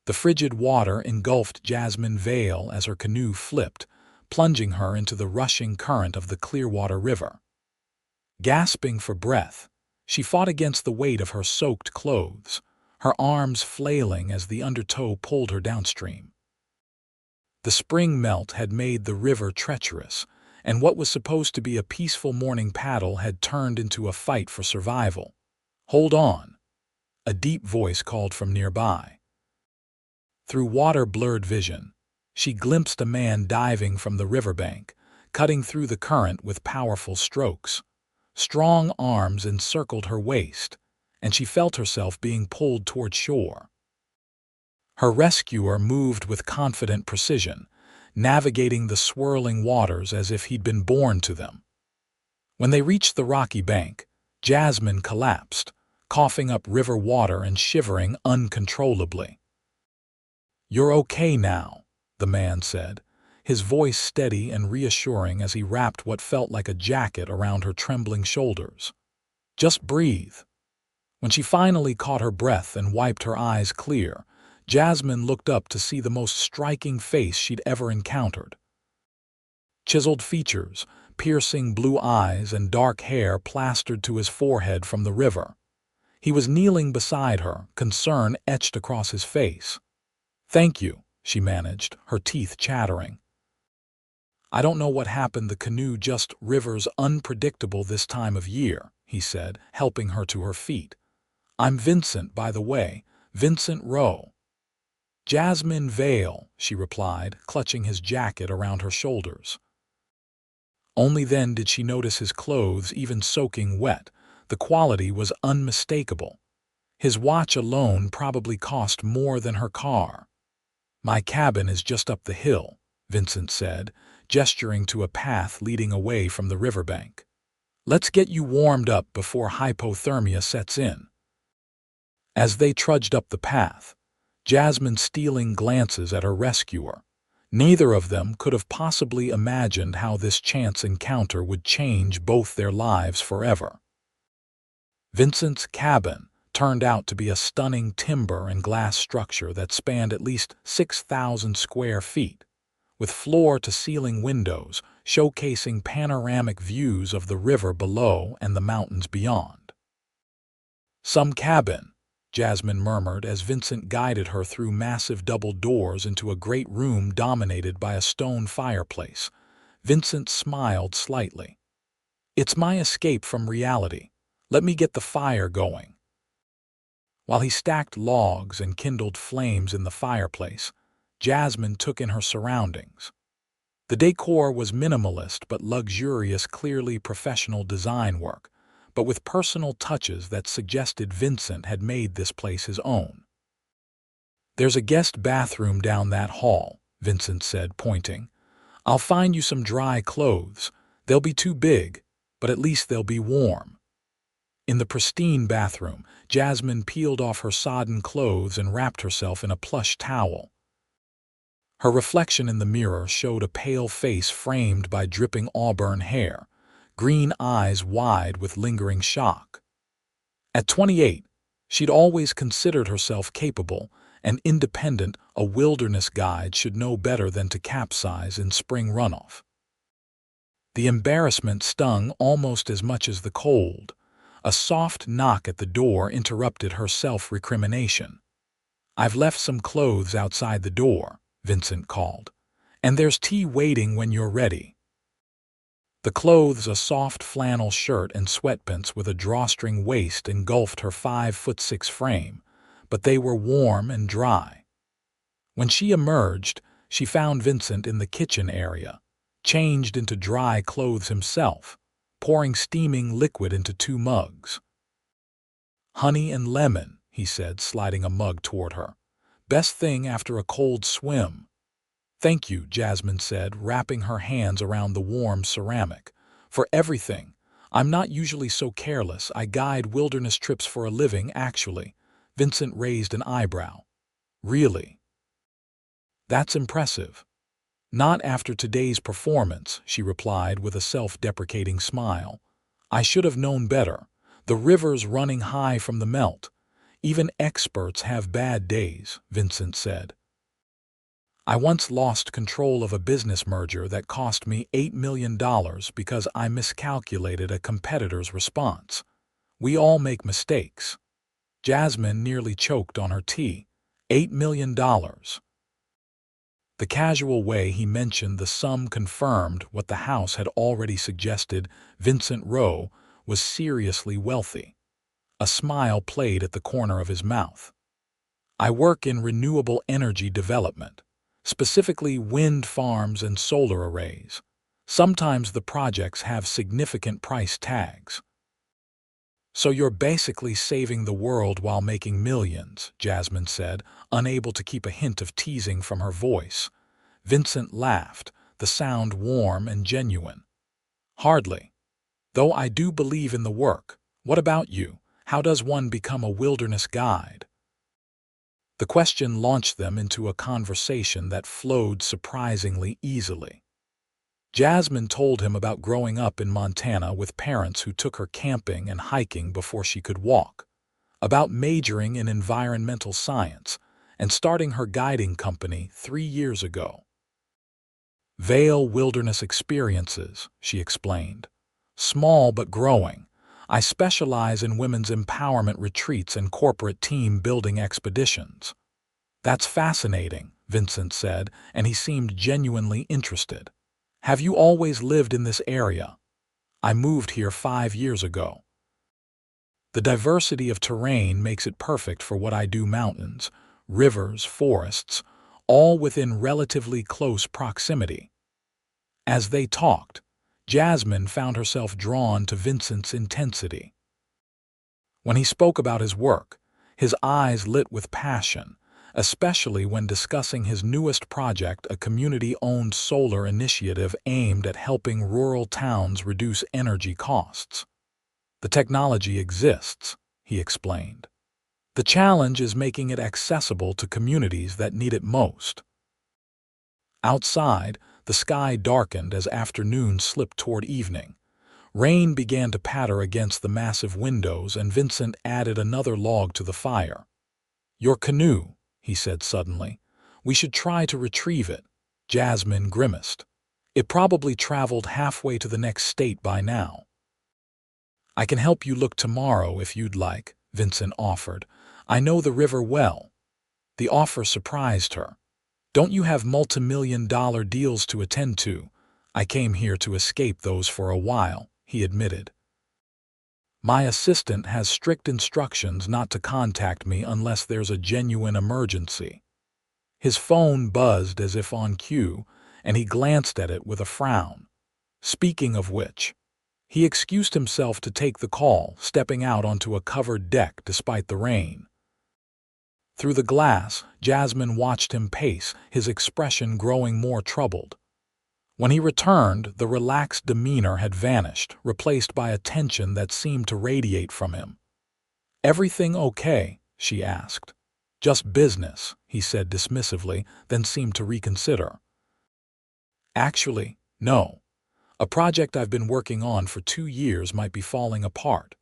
The frigid water engulfed Jasmine Vale as her canoe flipped, plunging her into the rushing current of the Clearwater River. Gasping for breath, she fought against the weight of her soaked clothes, her arms flailing as the undertow pulled her downstream. The spring melt had made the river treacherous, and what was supposed to be a peaceful morning paddle had turned into a fight for survival. "Hold on," a deep voice called from nearby. Through water-blurred vision, she glimpsed a man diving from the riverbank, cutting through the current with powerful strokes. Strong arms encircled her waist, and she felt herself being pulled toward shore. Her rescuer moved with confident precision, navigating the swirling waters as if he'd been born to them. When they reached the rocky bank, Jasmine collapsed, coughing up river water and shivering uncontrollably. "You're okay now," the man said, his voice steady and reassuring as he wrapped what felt like a jacket around her trembling shoulders. "Just breathe." When she finally caught her breath and wiped her eyes clear, Jasmine looked up to see the most striking face she'd ever encountered. Chiseled features, piercing blue eyes, and dark hair plastered to his forehead from the river. He was kneeling beside her, concern etched across his face. "Thank you," she managed, her teeth chattering. "I don't know what happened. The canoe just river's unpredictable this time of year," he said, helping her to her feet. "I'm Vincent, by the way, Vincent Rowe." "Jasmine Vale," she replied, clutching his jacket around her shoulders. Only then did she notice his clothes, even soaking wet. The quality was unmistakable. His watch alone probably cost more than her car. "My cabin is just up the hill," Vincent said, gesturing to a path leading away from the riverbank. "Let's get you warmed up before hypothermia sets in." As they trudged up the path, Jasmine stealing glances at her rescuer, neither of them could have possibly imagined how this chance encounter would change both their lives forever. Vincent's cabin turned out to be a stunning timber and glass structure that spanned at least 6,000 square feet, with floor-to-ceiling windows showcasing panoramic views of the river below and the mountains beyond. "Some cabin," Jasmine murmured as Vincent guided her through massive double doors into a great room dominated by a stone fireplace. Vincent smiled slightly. "It's my escape from reality. Let me get the fire going." While he stacked logs and kindled flames in the fireplace, Jasmine took in her surroundings. The decor was minimalist but luxurious, clearly professional design work, but with personal touches that suggested Vincent had made this place his own. "There's a guest bathroom down that hall," Vincent said, pointing. "I'll find you some dry clothes. They'll be too big, but at least they'll be warm." In the pristine bathroom, Jasmine peeled off her sodden clothes and wrapped herself in a plush towel. Her reflection in the mirror showed a pale face framed by dripping auburn hair, green eyes wide with lingering shock. At 28, she'd always considered herself capable and independent. A wilderness guide should know better than to capsize in spring runoff. The embarrassment stung almost as much as the cold. A soft knock at the door interrupted her self-recrimination. "I've left some clothes outside the door," Vincent called, "and there's tea waiting when you're ready." The clothes, a soft flannel shirt and sweatpants with a drawstring waist, engulfed her 5'6" frame, but they were warm and dry. When she emerged, she found Vincent in the kitchen area, changed into dry clothes himself, pouring steaming liquid into 2 mugs. "Honey and lemon," he said, sliding a mug toward her. "Best thing after a cold swim." "Thank you," Jasmine said, wrapping her hands around the warm ceramic. "For everything. I'm not usually so careless. I guide wilderness trips for a living, actually." Vincent raised an eyebrow. "Really? That's impressive." "Not after today's performance," she replied with a self-deprecating smile. "I should have known better. The river's running high from the melt. Even experts have bad days, Vincent said. I once lost control of a business merger that cost me $8 million because I miscalculated a competitor's response. We all make mistakes. Jasmine nearly choked on her tea. $8 million. The casual way he mentioned the sum confirmed what the house had already suggested. Vincent Rowe was seriously wealthy. A smile played at the corner of his mouth. I work in renewable energy development, specifically wind farms and solar arrays. Sometimes the projects have significant price tags. So you're basically saving the world while making millions, Jasmine said, unable to keep a hint of teasing from her voice. Vincent laughed, the sound warm and genuine. Hardly. Though I do believe in the work. What about you? How does one become a wilderness guide? The question launched them into a conversation that flowed surprisingly easily. Jasmine told him about growing up in Montana with parents who took her camping and hiking before she could walk, about majoring in environmental science and starting her guiding company 3 years ago. Vale Wilderness Experiences, she explained. Small but growing. I specialize in women's empowerment retreats and corporate team-building expeditions. That's fascinating, Vincent said, and he seemed genuinely interested. Have you always lived in this area? I moved here 5 years ago. The diversity of terrain makes it perfect for what I do: mountains, rivers, forests, all within relatively close proximity. As they talked, Jasmine found herself drawn to Vincent's intensity. When he spoke about his work, his eyes lit with passion, especially when discussing his newest project, a community-owned solar initiative aimed at helping rural towns reduce energy costs. The technology exists, he explained. The challenge is making it accessible to communities that need it most. Outside, the sky darkened as afternoon slipped toward evening. Rain began to patter against the massive windows, and Vincent added another log to the fire. Your canoe, he said suddenly. We should try to retrieve it. Jasmine grimaced. It probably traveled halfway to the next state by now. I can help you look tomorrow if you'd like, Vincent offered. I know the river well. The offer surprised her. Don't you have multi-million-dollar deals to attend to? I came here to escape those for a while, he admitted. My assistant has strict instructions not to contact me unless there's a genuine emergency. His phone buzzed as if on cue, and he glanced at it with a frown. Speaking of which, he excused himself to take the call, stepping out onto a covered deck despite the rain. Through the glass, Jasmine watched him pace, his expression growing more troubled. When he returned, the relaxed demeanor had vanished, replaced by a tension that seemed to radiate from him. Everything okay? She asked. Just business, he said dismissively, then seemed to reconsider. Actually, no. A project I've been working on for 2 years might be falling apart.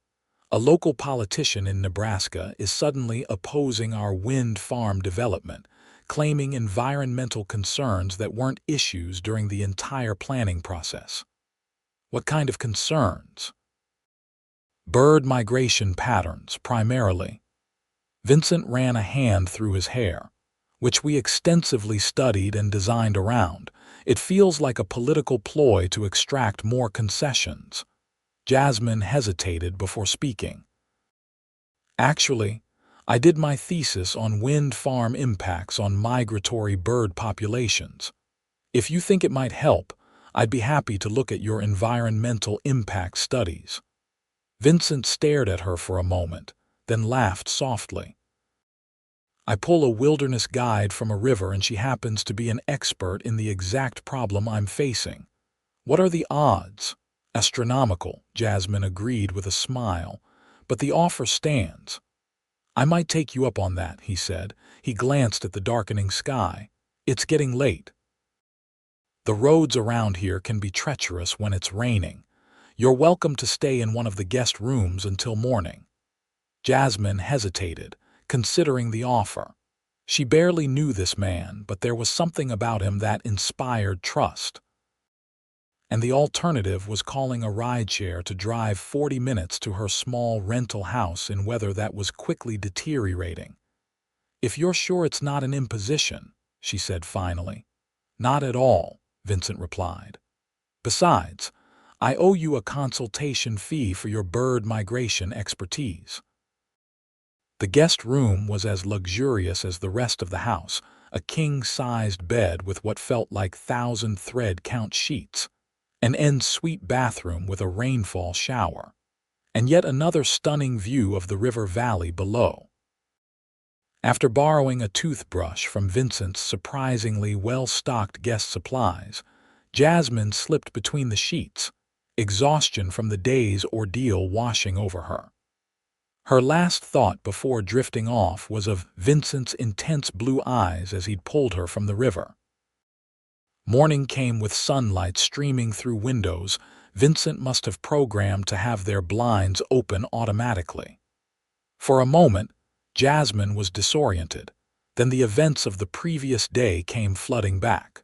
A local politician in Nebraska is suddenly opposing our wind farm development, claiming environmental concerns that weren't issues during the entire planning process. What kind of concerns? Bird migration patterns, primarily. Vincent ran a hand through his hair, which we extensively studied and designed around. It feels like a political ploy to extract more concessions. Jasmine hesitated before speaking. Actually, I did my thesis on wind farm impacts on migratory bird populations. If you think it might help, I'd be happy to look at your environmental impact studies. Vincent stared at her for a moment, then laughed softly. I pull a wilderness guide from a river and she happens to be an expert in the exact problem I'm facing. What are the odds? Astronomical, Jasmine agreed with a smile, but the offer stands. I might take you up on that, he said. He glanced at the darkening sky. It's getting late. The roads around here can be treacherous when it's raining. You're welcome to stay in one of the guest rooms until morning. Jasmine hesitated, considering the offer. She barely knew this man, but there was something about him that inspired trust. And the alternative was calling a rideshare to drive 40 minutes to her small rental house in weather that was quickly deteriorating. "If you're sure it's not an imposition," she said finally. "Not at all," Vincent replied. "Besides, I owe you a consultation fee for your bird migration expertise." The guest room was as luxurious as the rest of the house, a king-sized bed with what felt like thousand-thread-count sheets, an en-suite bathroom with a rainfall shower, and yet another stunning view of the river valley below. After borrowing a toothbrush from Vincent's surprisingly well-stocked guest supplies, Jasmine slipped between the sheets, exhaustion from the day's ordeal washing over her. Her last thought before drifting off was of Vincent's intense blue eyes as he'd pulled her from the river. Morning came with sunlight streaming through windows Vincent must have programmed to have their blinds open automatically. For a moment, Jasmine was disoriented. Then the events of the previous day came flooding back.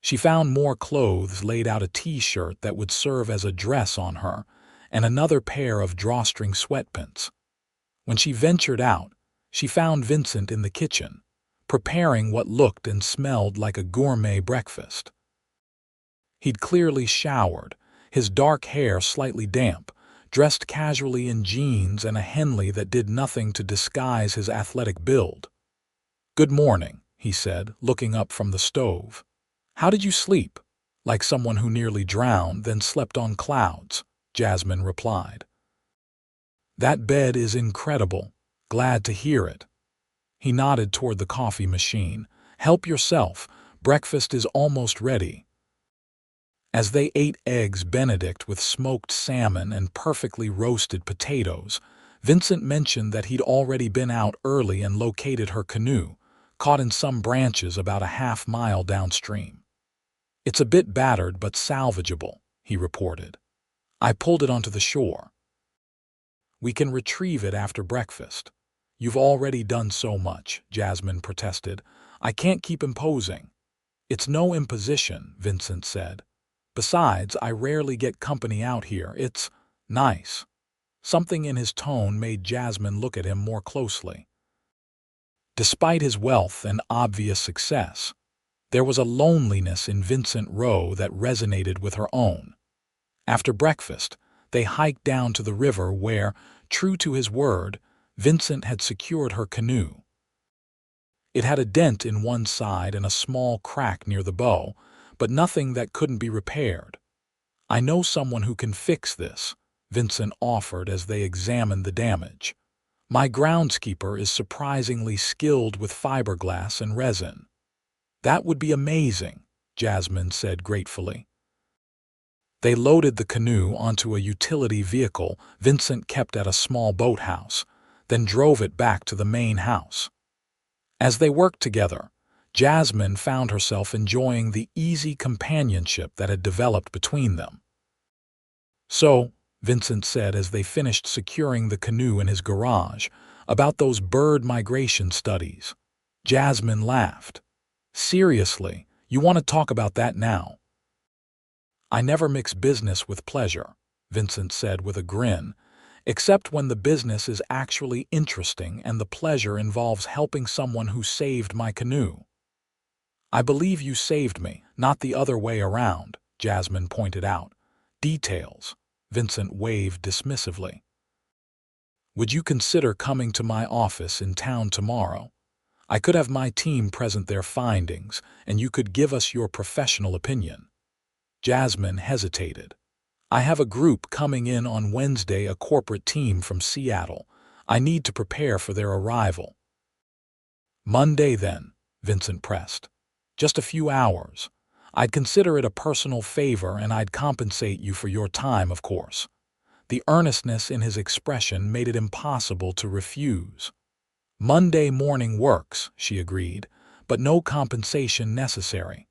She found more clothes, laid out a t-shirt that would serve as a dress on her, and another pair of drawstring sweatpants. When she ventured out, she found Vincent in the kitchen, preparing what looked and smelled like a gourmet breakfast. He'd clearly showered, his dark hair slightly damp, dressed casually in jeans and a Henley that did nothing to disguise his athletic build. "Good morning," he said, looking up from the stove. "How did you sleep?" "Like someone who nearly drowned, then slept on clouds," Jasmine replied. "That bed is incredible. Glad to hear it." He nodded toward the coffee machine. "Help yourself. Breakfast is almost ready." As they ate eggs Benedict with smoked salmon and perfectly roasted potatoes, Vincent mentioned that he'd already been out early and located her canoe, caught in some branches about a half-mile downstream. "It's a bit battered but salvageable," he reported. "I pulled it onto the shore." "We can retrieve it after breakfast." "You've already done so much," Jasmine protested. "I can't keep imposing." "It's no imposition," Vincent said. "Besides, I rarely get company out here. It's nice." Something in his tone made Jasmine look at him more closely. Despite his wealth and obvious success, there was a loneliness in Vincent Rowe that resonated with her own. After breakfast, they hiked down to the river where, true to his word, Vincent had secured her canoe. It had a dent in one side and a small crack near the bow, but nothing that couldn't be repaired. "I know someone who can fix this," Vincent offered as they examined the damage. "My groundskeeper is surprisingly skilled with fiberglass and resin." "That would be amazing," Jasmine said gratefully. They loaded the canoe onto a utility vehicle Vincent kept at a small boathouse, then drove it back to the main house. As they worked together, Jasmine found herself enjoying the easy companionship that had developed between them. "So," Vincent said as they finished securing the canoe in his garage, "about those bird migration studies." Jasmine laughed. "Seriously, you want to talk about that now?" "I never mix business with pleasure," Vincent said with a grin, "except when the business is actually interesting and the pleasure involves helping someone who saved my canoe." "I believe you saved me, not the other way around," Jasmine pointed out. "Details," Vincent waved dismissively. "Would you consider coming to my office in town tomorrow? I could have my team present their findings, and you could give us your professional opinion." Jasmine hesitated. "I have a group coming in on Wednesday, a corporate team from Seattle. I need to prepare for their arrival." "Monday then," Vincent pressed. "Just a few hours. I'd consider it a personal favor and I'd compensate you for your time, of course." The earnestness in his expression made it impossible to refuse. "Monday morning works," she agreed, "but no compensation necessary."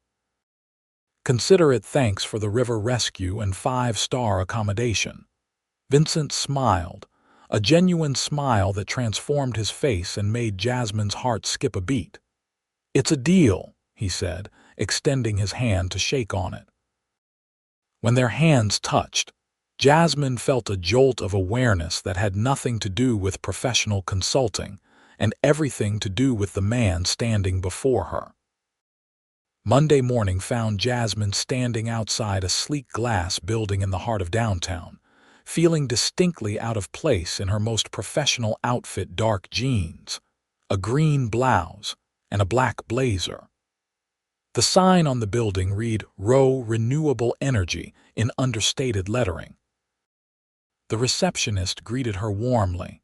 "Consider it thanks for the river rescue and 5-star accommodation." Vincent smiled, a genuine smile that transformed his face and made Jasmine's heart skip a beat. "It's a deal," he said, extending his hand to shake on it. When their hands touched, Jasmine felt a jolt of awareness that had nothing to do with professional consulting and everything to do with the man standing before her. Monday morning found Jasmine standing outside a sleek glass building in the heart of downtown, feeling distinctly out of place in her most professional outfit: dark jeans, a green blouse, and a black blazer. The sign on the building read "Rowe Renewable Energy" in understated lettering. The receptionist greeted her warmly.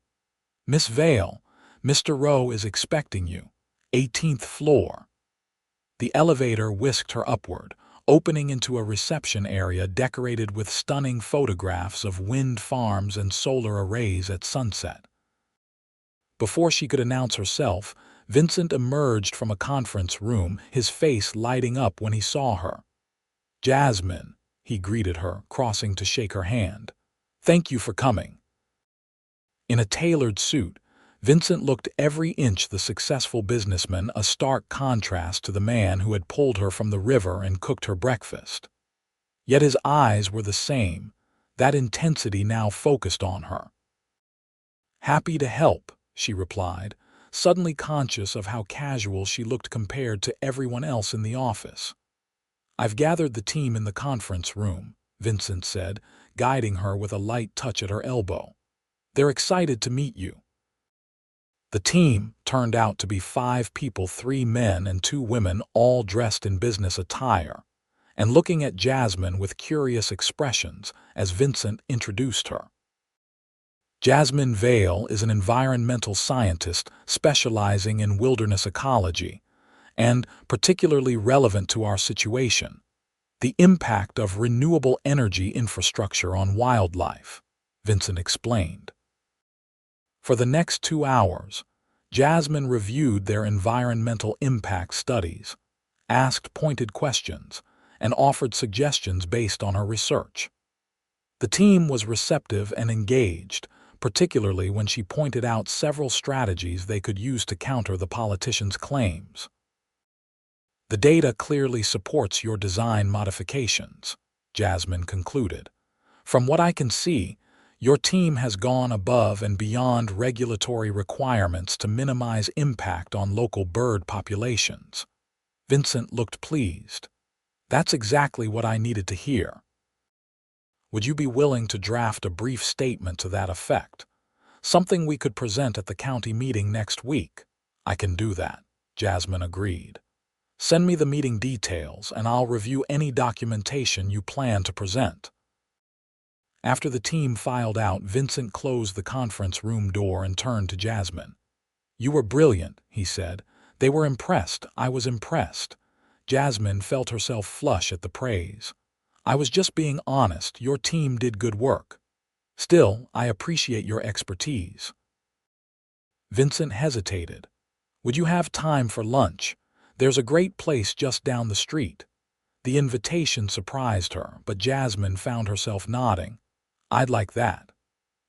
"Miss Vale, Mr. Rowe is expecting you. 18th floor." The elevator whisked her upward, opening into a reception area decorated with stunning photographs of wind farms and solar arrays at sunset. Before she could announce herself, Vincent emerged from a conference room, his face lighting up when he saw her. "Jasmine," he greeted her, crossing to shake her hand. "Thank you for coming." In a tailored suit, Vincent looked every inch the successful businessman, a stark contrast to the man who had pulled her from the river and cooked her breakfast. Yet his eyes were the same, that intensity now focused on her. "Happy to help," she replied, suddenly conscious of how casual she looked compared to everyone else in the office. "I've gathered the team in the conference room," Vincent said, guiding her with a light touch at her elbow. "They're excited to meet you." The team turned out to be 5 people, 3 men and 2 women, all dressed in business attire, and looking at Jasmine with curious expressions as Vincent introduced her. Jasmine Vale is an environmental scientist specializing in wilderness ecology, and particularly relevant to our situation, the impact of renewable energy infrastructure on wildlife, Vincent explained. For the next 2 hours, Jasmine reviewed their environmental impact studies, asked pointed questions, and offered suggestions based on her research. The team was receptive and engaged, particularly when she pointed out several strategies they could use to counter the politicians' claims. "The data clearly supports your design modifications," Jasmine concluded. "From what I can see, your team has gone above and beyond regulatory requirements to minimize impact on local bird populations." Vincent looked pleased. "That's exactly what I needed to hear. Would you be willing to draft a brief statement to that effect? Something we could present at the county meeting next week." "I can do that," Jasmine agreed. "Send me the meeting details and I'll review any documentation you plan to present." After the team filed out, Vincent closed the conference room door and turned to Jasmine. "You were brilliant," he said. "They were impressed. I was impressed." Jasmine felt herself flush at the praise. "I was just being honest. Your team did good work. Still, I appreciate your expertise." Vincent hesitated. "Would you have time for lunch? There's a great place just down the street." The invitation surprised her, but Jasmine found herself nodding. "I'd like that."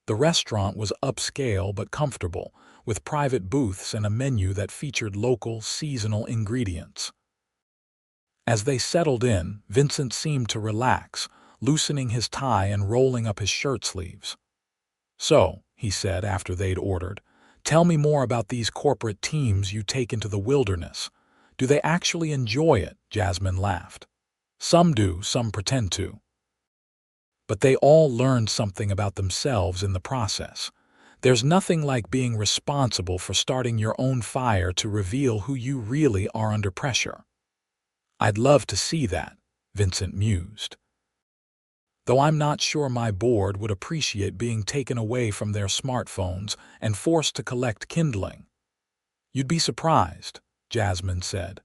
The restaurant was upscale but comfortable, with private booths and a menu that featured local, seasonal ingredients. As they settled in, Vincent seemed to relax, loosening his tie and rolling up his shirt sleeves. "So," he said after they'd ordered, "tell me more about these corporate teams you take into the wilderness. Do they actually enjoy it?" Jasmine laughed. "Some do, some pretend to. But they all learn something about themselves in the process. There's nothing like being responsible for starting your own fire to reveal who you really are under pressure." "I'd love to see that," Vincent mused. "Though I'm not sure my board would appreciate being taken away from their smartphones and forced to collect kindling." "You'd be surprised," Jasmine said.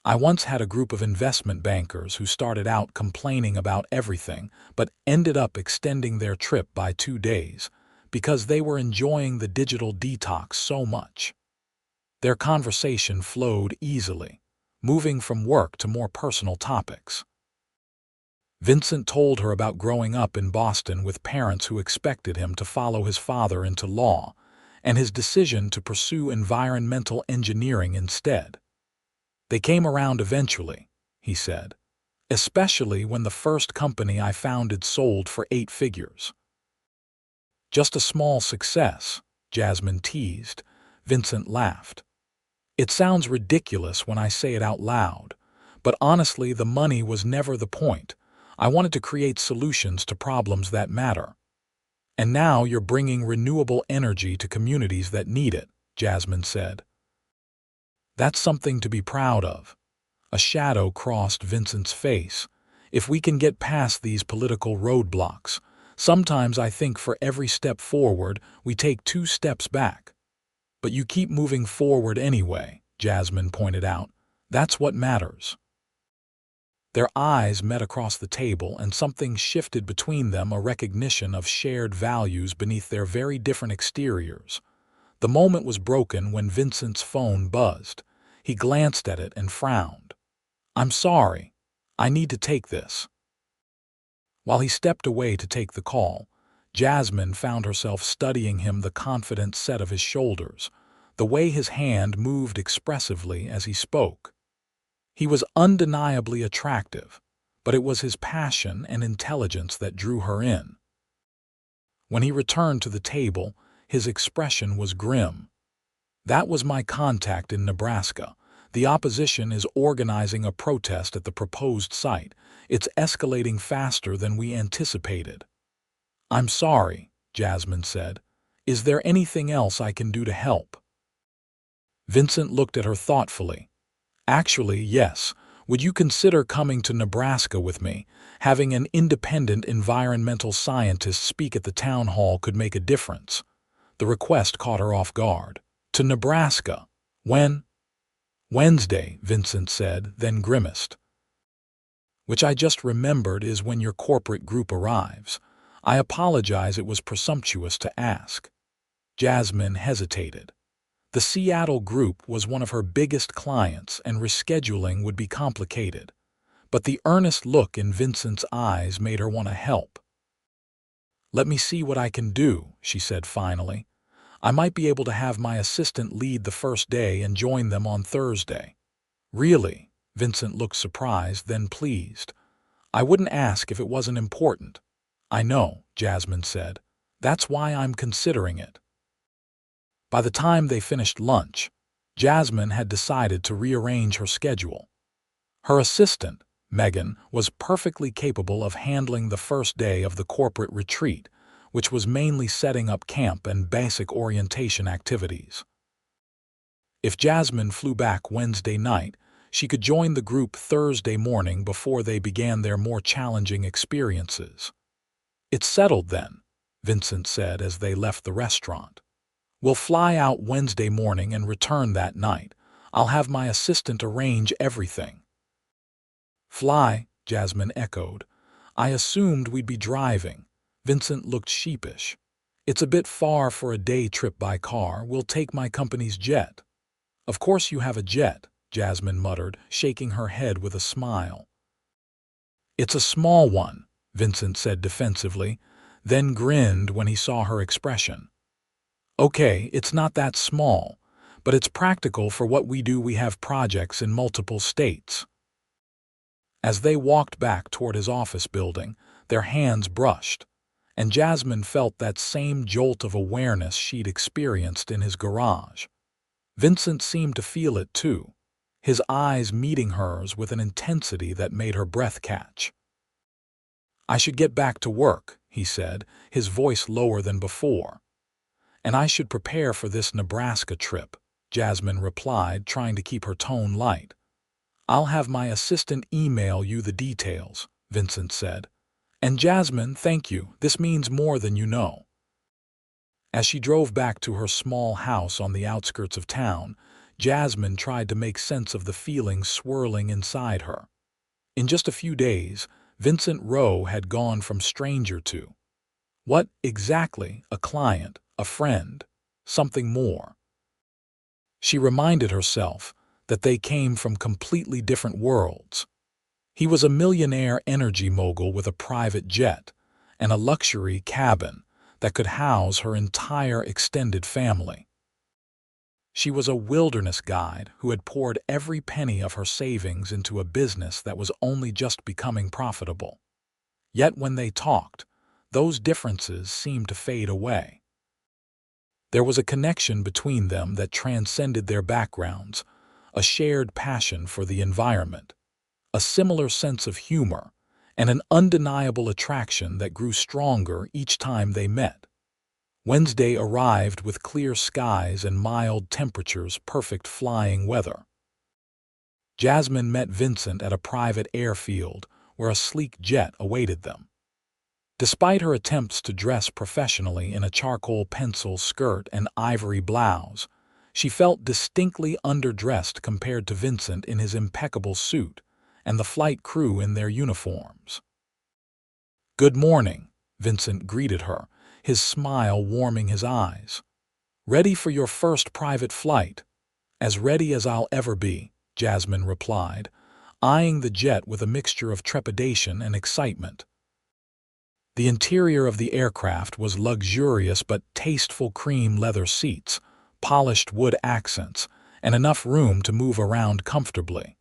"I once had a group of investment bankers who started out complaining about everything but ended up extending their trip by 2 days because they were enjoying the digital detox so much." Their conversation flowed easily, moving from work to more personal topics. Vincent told her about growing up in Boston with parents who expected him to follow his father into law, and his decision to pursue environmental engineering instead. "They came around eventually," he said, "especially when the first company I founded sold for 8 figures. "Just a small success," Jasmine teased. Vincent laughed. "It sounds ridiculous when I say it out loud, but honestly, the money was never the point. I wanted to create solutions to problems that matter. And now you're bringing renewable energy to communities that need it," Jasmine said. "That's something to be proud of." A shadow crossed Vincent's face. "If we can get past these political roadblocks, sometimes I think for every step forward, we take 2 steps back." "But you keep moving forward anyway," Jasmine pointed out. "That's what matters." Their eyes met across the table, and something shifted between them, a recognition of shared values beneath their very different exteriors. The moment was broken when Vincent's phone buzzed. He glanced at it and frowned. "I'm sorry. I need to take this." While he stepped away to take the call, Jasmine found herself studying him, the confident set of his shoulders, the way his hand moved expressively as he spoke. He was undeniably attractive, but it was his passion and intelligence that drew her in. When he returned to the table, his expression was grim. "That was my contact in Nebraska. The opposition is organizing a protest at the proposed site. It's escalating faster than we anticipated." "I'm sorry," Jasmine said. "Is there anything else I can do to help?" Vincent looked at her thoughtfully. "Actually, yes. Would you consider coming to Nebraska with me? Having an independent environmental scientist speak at the town hall could make a difference." The request caught her off guard. "To Nebraska? When?" "Wednesday," Vincent said, then grimaced. "Which I just remembered is when your corporate group arrives. I apologize, it was presumptuous to ask." Jasmine hesitated. The Seattle group was one of her biggest clients, and rescheduling would be complicated. But the earnest look in Vincent's eyes made her want to help. "Let me see what I can do," she said finally. "I might be able to have my assistant lead the first day and join them on Thursday." "Really?" Vincent looked surprised, then pleased. "I wouldn't ask if it wasn't important." "I know," Jasmine said. "That's why I'm considering it." By the time they finished lunch, Jasmine had decided to rearrange her schedule. Her assistant, Megan, was perfectly capable of handling the first day of the corporate retreat, which was mainly setting up camp and basic orientation activities. If Jasmine flew back Wednesday night, she could join the group Thursday morning before they began their more challenging experiences. "It's settled then," Vincent said as they left the restaurant. "We'll fly out Wednesday morning and return that night. I'll have my assistant arrange everything." "Fly," Jasmine echoed. "I assumed we'd be driving." Vincent looked sheepish. "It's a bit far for a day trip by car. We'll take my company's jet." "Of course you have a jet," Jasmine muttered, shaking her head with a smile. "It's a small one," Vincent said defensively, then grinned when he saw her expression. "Okay, it's not that small, but it's practical for what we do. We have projects in multiple states." As they walked back toward his office building, their hands brushed, and Jasmine felt that same jolt of awareness she'd experienced in his garage. Vincent seemed to feel it too, his eyes meeting hers with an intensity that made her breath catch. "I should get back to work," he said, his voice lower than before. "And I should prepare for this Nebraska trip," Jasmine replied, trying to keep her tone light. "I'll have my assistant email you the details," Vincent said. "And Jasmine, thank you. This means more than you know." As she drove back to her small house on the outskirts of town, Jasmine tried to make sense of the feelings swirling inside her. In just a few days, Vincent Rowe had gone from stranger to, what exactly? A client, a friend, something more. She reminded herself that they came from completely different worlds. He was a millionaire energy mogul with a private jet and a luxury cabin that could house her entire extended family. She was a wilderness guide who had poured every penny of her savings into a business that was only just becoming profitable. Yet when they talked, those differences seemed to fade away. There was a connection between them that transcended their backgrounds, a shared passion for the environment, a similar sense of humor, and an undeniable attraction that grew stronger each time they met. Wednesday arrived with clear skies and mild temperatures, perfect flying weather. Jasmine met Vincent at a private airfield where a sleek jet awaited them. Despite her attempts to dress professionally in a charcoal pencil skirt and ivory blouse, she felt distinctly underdressed compared to Vincent in his impeccable suit and the flight crew in their uniforms. "Good morning," Vincent greeted her, his smile warming his eyes. "Ready for your first private flight?" "As ready as I'll ever be," Jasmine replied, eyeing the jet with a mixture of trepidation and excitement. The interior of the aircraft was luxurious but tasteful cream leather seats, polished wood accents, and enough room to move around comfortably.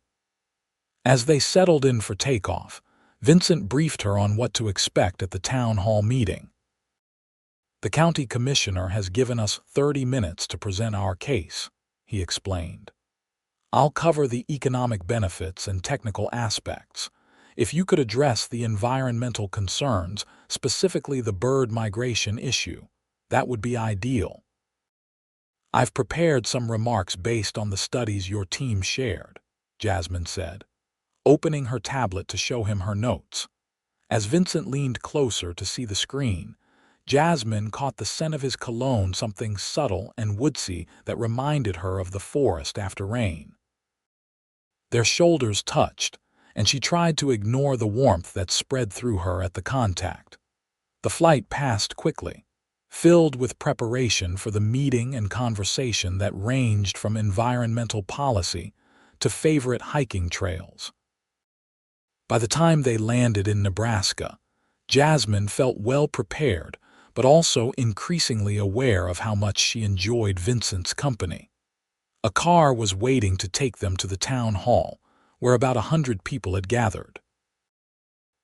As they settled in for takeoff, Vincent briefed her on what to expect at the town hall meeting. "The county commissioner has given us 30 minutes to present our case," he explained. "I'll cover the economic benefits and technical aspects. If you could address the environmental concerns, specifically the bird migration issue, that would be ideal. I've prepared some remarks based on the studies your team shared," Jasmine said, opening her tablet to show him her notes. As Vincent leaned closer to see the screen, Jasmine caught the scent of his cologne, something subtle and woodsy that reminded her of the forest after rain. Their shoulders touched, and she tried to ignore the warmth that spread through her at the contact. The flight passed quickly, filled with preparation for the meeting and conversation that ranged from environmental policy to favorite hiking trails. By the time they landed in Nebraska, Jasmine felt well prepared, but also increasingly aware of how much she enjoyed Vincent's company. A car was waiting to take them to the town hall, where about 100 people had gathered.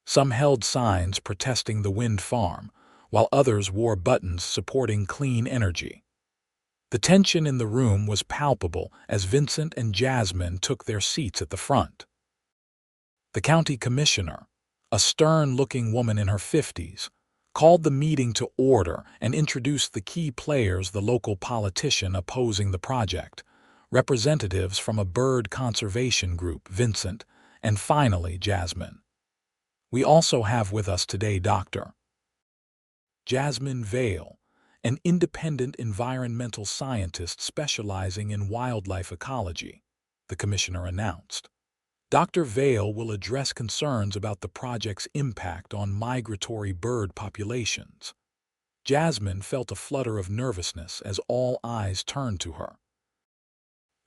Some held signs protesting the wind farm, while others wore buttons supporting clean energy. The tension in the room was palpable as Vincent and Jasmine took their seats at the front. The county commissioner, a stern-looking woman in her 50s, called the meeting to order and introduced the key players, the local politician opposing the project, representatives from a bird conservation group, Vincent, and finally Jasmine. "We also have with us today Dr. Jasmine Vale, an independent environmental scientist specializing in wildlife ecology," the commissioner announced. "Dr. Vale will address concerns about the project's impact on migratory bird populations." Jasmine felt a flutter of nervousness as all eyes turned to her.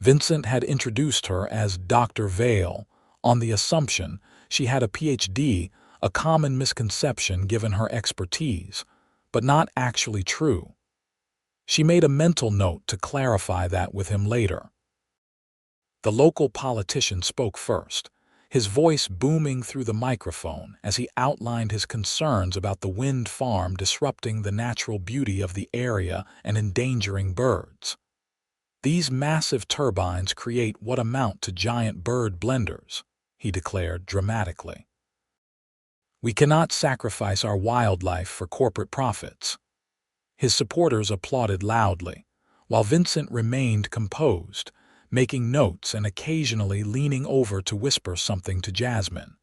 Vincent had introduced her as Dr. Vale on the assumption she had a PhD, a common misconception given her expertise, but not actually true. She made a mental note to clarify that with him later. The local politician spoke first, his voice booming through the microphone as he outlined his concerns about the wind farm disrupting the natural beauty of the area and endangering birds. "These massive turbines create what amount to giant bird blenders," he declared dramatically. "We cannot sacrifice our wildlife for corporate profits." His supporters applauded loudly, while Vincent remained composed, making notes and occasionally leaning over to whisper something to Jasmine.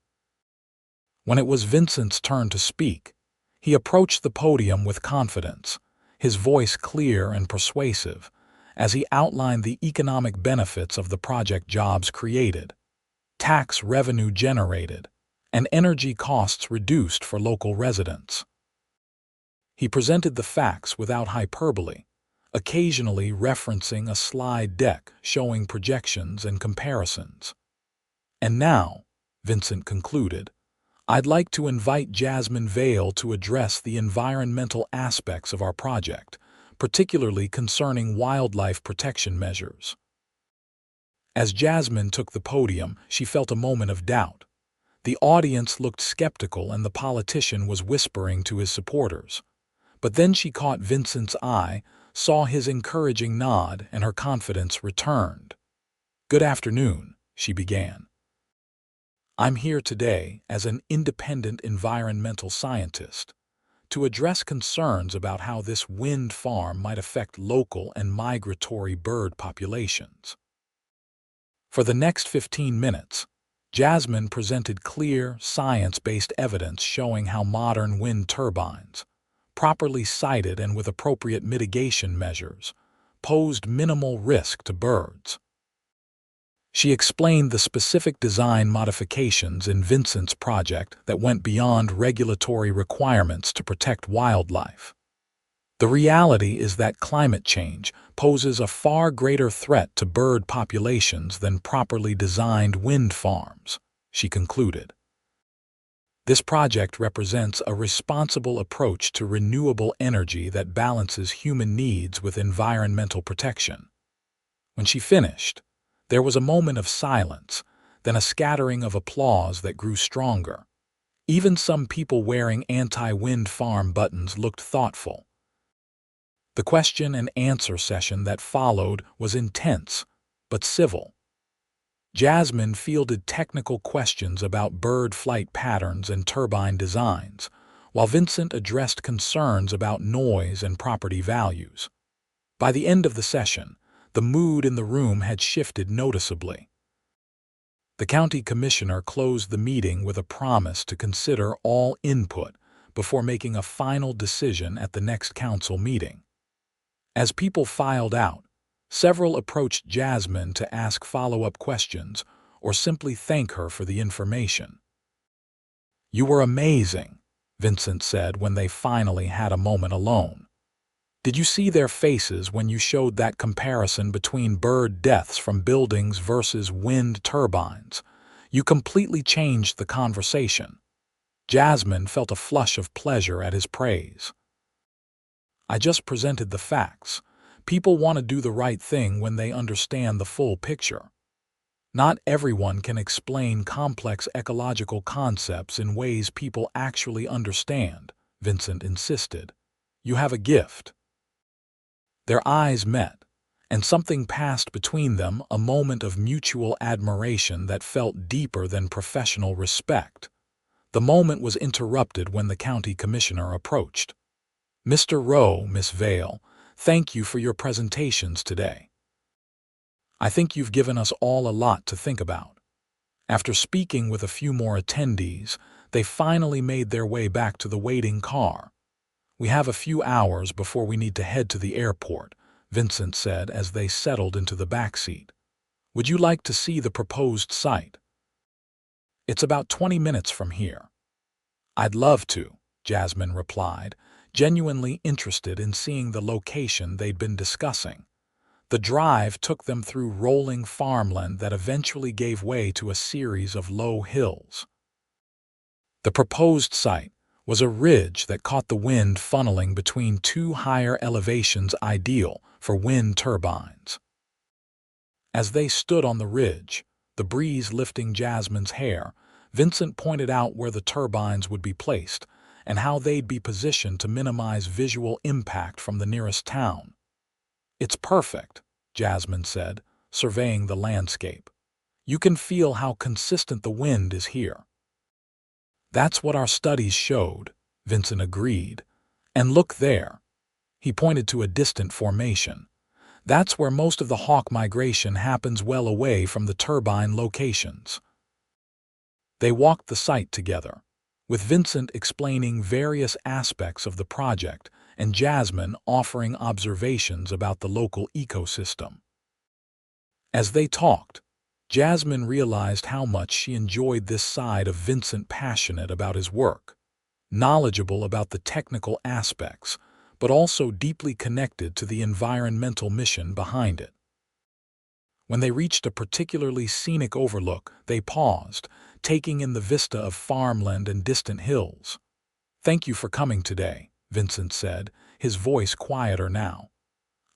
When it was Vincent's turn to speak, he approached the podium with confidence, his voice clear and persuasive, as he outlined the economic benefits of the project: jobs created, tax revenue generated, and energy costs reduced for local residents. He presented the facts without hyperbole, occasionally referencing a slide deck showing projections and comparisons. "And now," Vincent concluded. "I'd like to invite Jasmine Vale to address the environmental aspects of our project, particularly concerning wildlife protection measures." As Jasmine took the podium, she felt a moment of doubt. The audience looked skeptical and the politician was whispering to his supporters. But then she caught Vincent's eye, saw his encouraging nod, and her confidence returned. "Good afternoon," she began. "I'm here today as an independent environmental scientist to address concerns about how this wind farm might affect local and migratory bird populations." For the next 15 minutes, Jasmine presented clear, science-based evidence showing how modern wind turbines, properly sited and with appropriate mitigation measures, posed minimal risk to birds. She explained the specific design modifications in Vincent's project that went beyond regulatory requirements to protect wildlife. "The reality is that climate change poses a far greater threat to bird populations than properly designed wind farms," she concluded. "This project represents a responsible approach to renewable energy that balances human needs with environmental protection." When she finished, there was a moment of silence, then a scattering of applause that grew stronger. Even some people wearing anti-wind farm buttons looked thoughtful. The question and answer session that followed was intense, but civil. Jasmine fielded technical questions about bird flight patterns and turbine designs, while Vincent addressed concerns about noise and property values. By the end of the session, the mood in the room had shifted noticeably. The county commissioner closed the meeting with a promise to consider all input before making a final decision at the next council meeting. As people filed out, several approached Jasmine to ask follow-up questions or simply thank her for the information. "You were amazing," Vincent said when they finally had a moment alone. "Did you see their faces when you showed that comparison between bird deaths from buildings versus wind turbines? You completely changed the conversation." Jasmine felt a flush of pleasure at his praise. "I just presented the facts. People want to do the right thing when they understand the full picture. Not everyone can explain complex ecological concepts in ways people actually understand," Vincent insisted. "You have a gift." Their eyes met, and something passed between them, a moment of mutual admiration that felt deeper than professional respect. The moment was interrupted when the county commissioner approached. "Mr. Rowe, Miss Vale, thank you for your presentations today. I think you've given us all a lot to think about." After speaking with a few more attendees, they finally made their way back to the waiting car. "We have a few hours before we need to head to the airport," Vincent said as they settled into the back seat. "Would you like to see the proposed site?" "It's about 20 minutes from here." "I'd love to," Jasmine replied, genuinely interested in seeing the location they'd been discussing. The drive took them through rolling farmland that eventually gave way to a series of low hills. The proposed site was a ridge that caught the wind funneling between two higher elevations, ideal for wind turbines. As they stood on the ridge, the breeze lifting Jasmine's hair, Vincent pointed out where the turbines would be placed and how they'd be positioned to minimize visual impact from the nearest town. "It's perfect," Jasmine said, surveying the landscape. "You can feel how consistent the wind is here." "That's what our studies showed," Vincent agreed. "And look there." He pointed to a distant formation. "That's where most of the hawk migration happens, well away from the turbine locations." They walked the site together, with Vincent explaining various aspects of the project and Jasmine offering observations about the local ecosystem. As they talked, Jasmine realized how much she enjoyed this side of Vincent, passionate about his work, knowledgeable about the technical aspects, but also deeply connected to the environmental mission behind it. When they reached a particularly scenic overlook, they paused, taking in the vista of farmland and distant hills. "Thank you for coming today," Vincent said, his voice quieter now.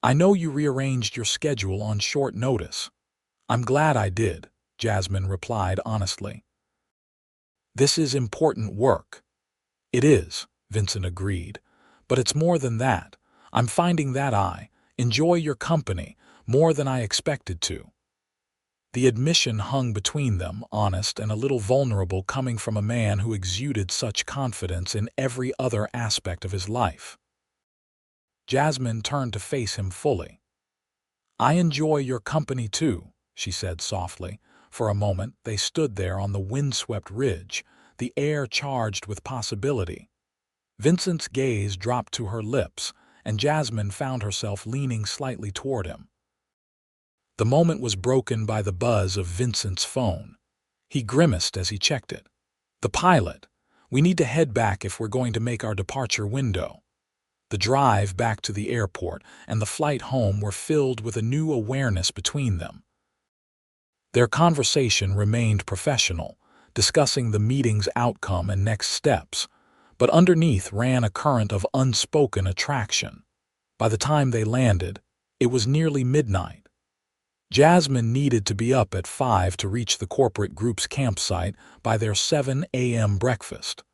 "I know you rearranged your schedule on short notice." "I'm glad I did," Jasmine replied honestly. "This is important work." "It is," Vincent agreed. "But it's more than that. I'm finding that I enjoy your company more than I expected to." The admission hung between them, honest and a little vulnerable, coming from a man who exuded such confidence in every other aspect of his life. Jasmine turned to face him fully. "I enjoy your company too," she said softly. For a moment they stood there on the windswept ridge, the air charged with possibility. Vincent's gaze dropped to her lips, and Jasmine found herself leaning slightly toward him. The moment was broken by the buzz of Vincent's phone. He grimaced as he checked it. "The pilot. We need to head back if we're going to make our departure window." The drive back to the airport and the flight home were filled with a new awareness between them. Their conversation remained professional, discussing the meeting's outcome and next steps, but underneath ran a current of unspoken attraction. By the time they landed, it was nearly midnight. Jasmine needed to be up at 5 to reach the corporate group's campsite by their 7 a.m. breakfast.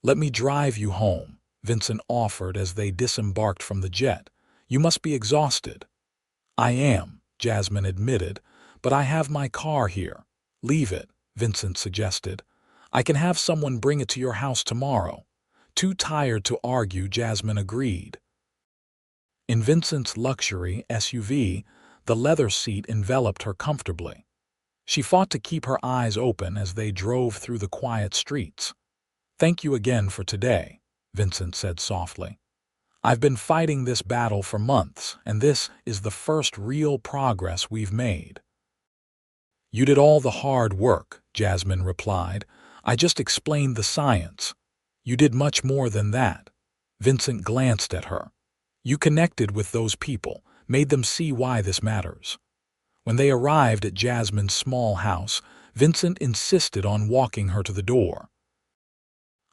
"Let me drive you home," Vincent offered as they disembarked from the jet. "You must be exhausted." "I am," Jasmine admitted, "but I have my car here." "Leave it," Vincent suggested. "I can have someone bring it to your house tomorrow." Too tired to argue, Jasmine agreed. In Vincent's luxury SUV, the leather seat enveloped her comfortably. She fought to keep her eyes open as they drove through the quiet streets. "Thank you again for today," Vincent said softly. "I've been fighting this battle for months, and this is the first real progress we've made." "You did all the hard work," Jasmine replied. "I just explained the science." "You did much more than that." Vincent glanced at her. "You connected with those people, made them see why this matters." When they arrived at Jasmine's small house, Vincent insisted on walking her to the door.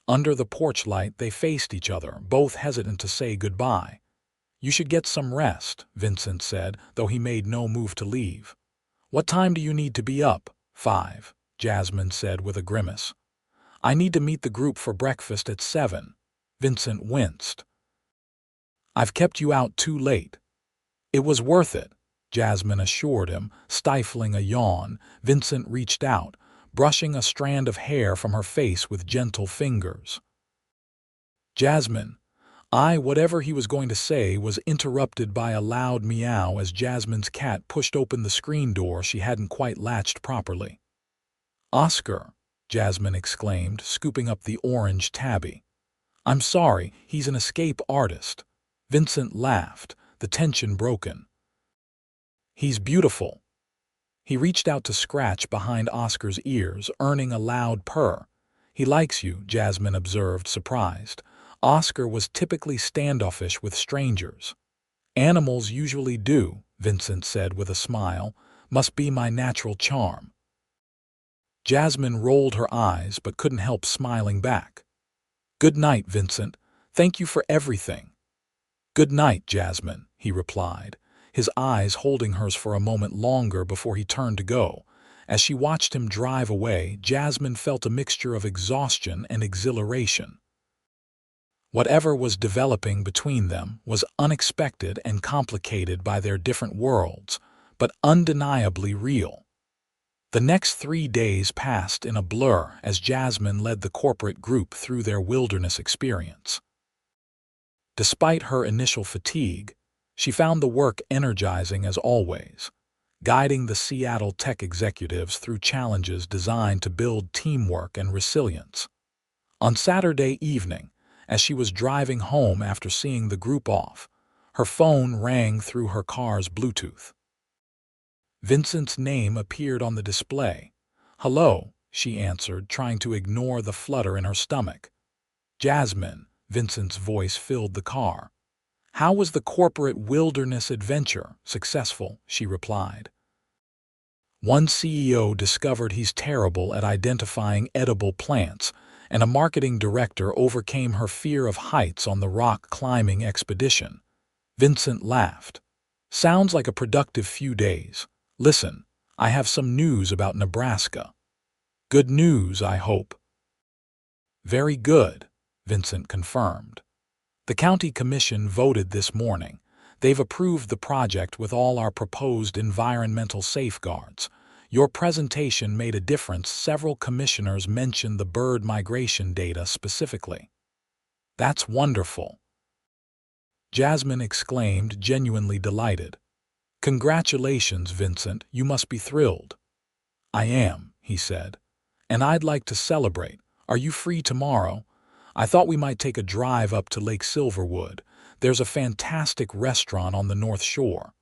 Under the porch light, they faced each other, both hesitant to say goodbye. "You should get some rest," Vincent said, though he made no move to leave. "What time do you need to be up?" 5, Jasmine said with a grimace. "I need to meet the group for breakfast at 7. Vincent winced. "I've kept you out too late." "It was worth it," Jasmine assured him, stifling a yawn. Vincent reached out, brushing a strand of hair from her face with gentle fingers. "Jasmine," whatever he was going to say was interrupted by a loud meow as Jasmine's cat pushed open the screen door she hadn't quite latched properly. "Oscar," Jasmine exclaimed, scooping up the orange tabby. "I'm sorry, he's an escape artist." Vincent laughed, the tension broken. "He's beautiful." He reached out to scratch behind Oscar's ears, earning a loud purr. "He likes you," Jasmine observed, surprised. Oscar was typically standoffish with strangers. "Animals usually do," Vincent said with a smile. "Must be my natural charm." Jasmine rolled her eyes but couldn't help smiling back. "Good night, Vincent. Thank you for everything." "Good night, Jasmine," he replied, his eyes holding hers for a moment longer before he turned to go. As she watched him drive away, Jasmine felt a mixture of exhaustion and exhilaration. Whatever was developing between them was unexpected and complicated by their different worlds, but undeniably real. The next 3 days passed in a blur as Jasmine led the corporate group through their wilderness experience. Despite her initial fatigue, she found the work energizing as always, guiding the Seattle tech executives through challenges designed to build teamwork and resilience. On Saturday evening, as she was driving home after seeing the group off, her phone rang through her car's Bluetooth. Vincent's name appeared on the display. "Hello," she answered, trying to ignore the flutter in her stomach. "Jasmine," Vincent's voice filled the car. "How was the corporate wilderness adventure?" "Successful," she replied. One CEO discovered he's terrible at identifying edible plants, and a marketing director overcame her fear of heights on the rock climbing expedition. Vincent laughed. Sounds like a productive few days. Listen, I have some news about Nebraska. Good news, I hope. Very good, Vincent confirmed. The county commission voted this morning. They've approved the project with all our proposed environmental safeguards. Your presentation made a difference. Several commissioners mentioned the bird migration data specifically. That's wonderful, Jasmine exclaimed, genuinely delighted. Congratulations, Vincent, you must be thrilled. I am, he said. And I'd like to celebrate. Are you free tomorrow? I thought we might take a drive up to Lake Silverwood. There's a fantastic restaurant on the North Shore.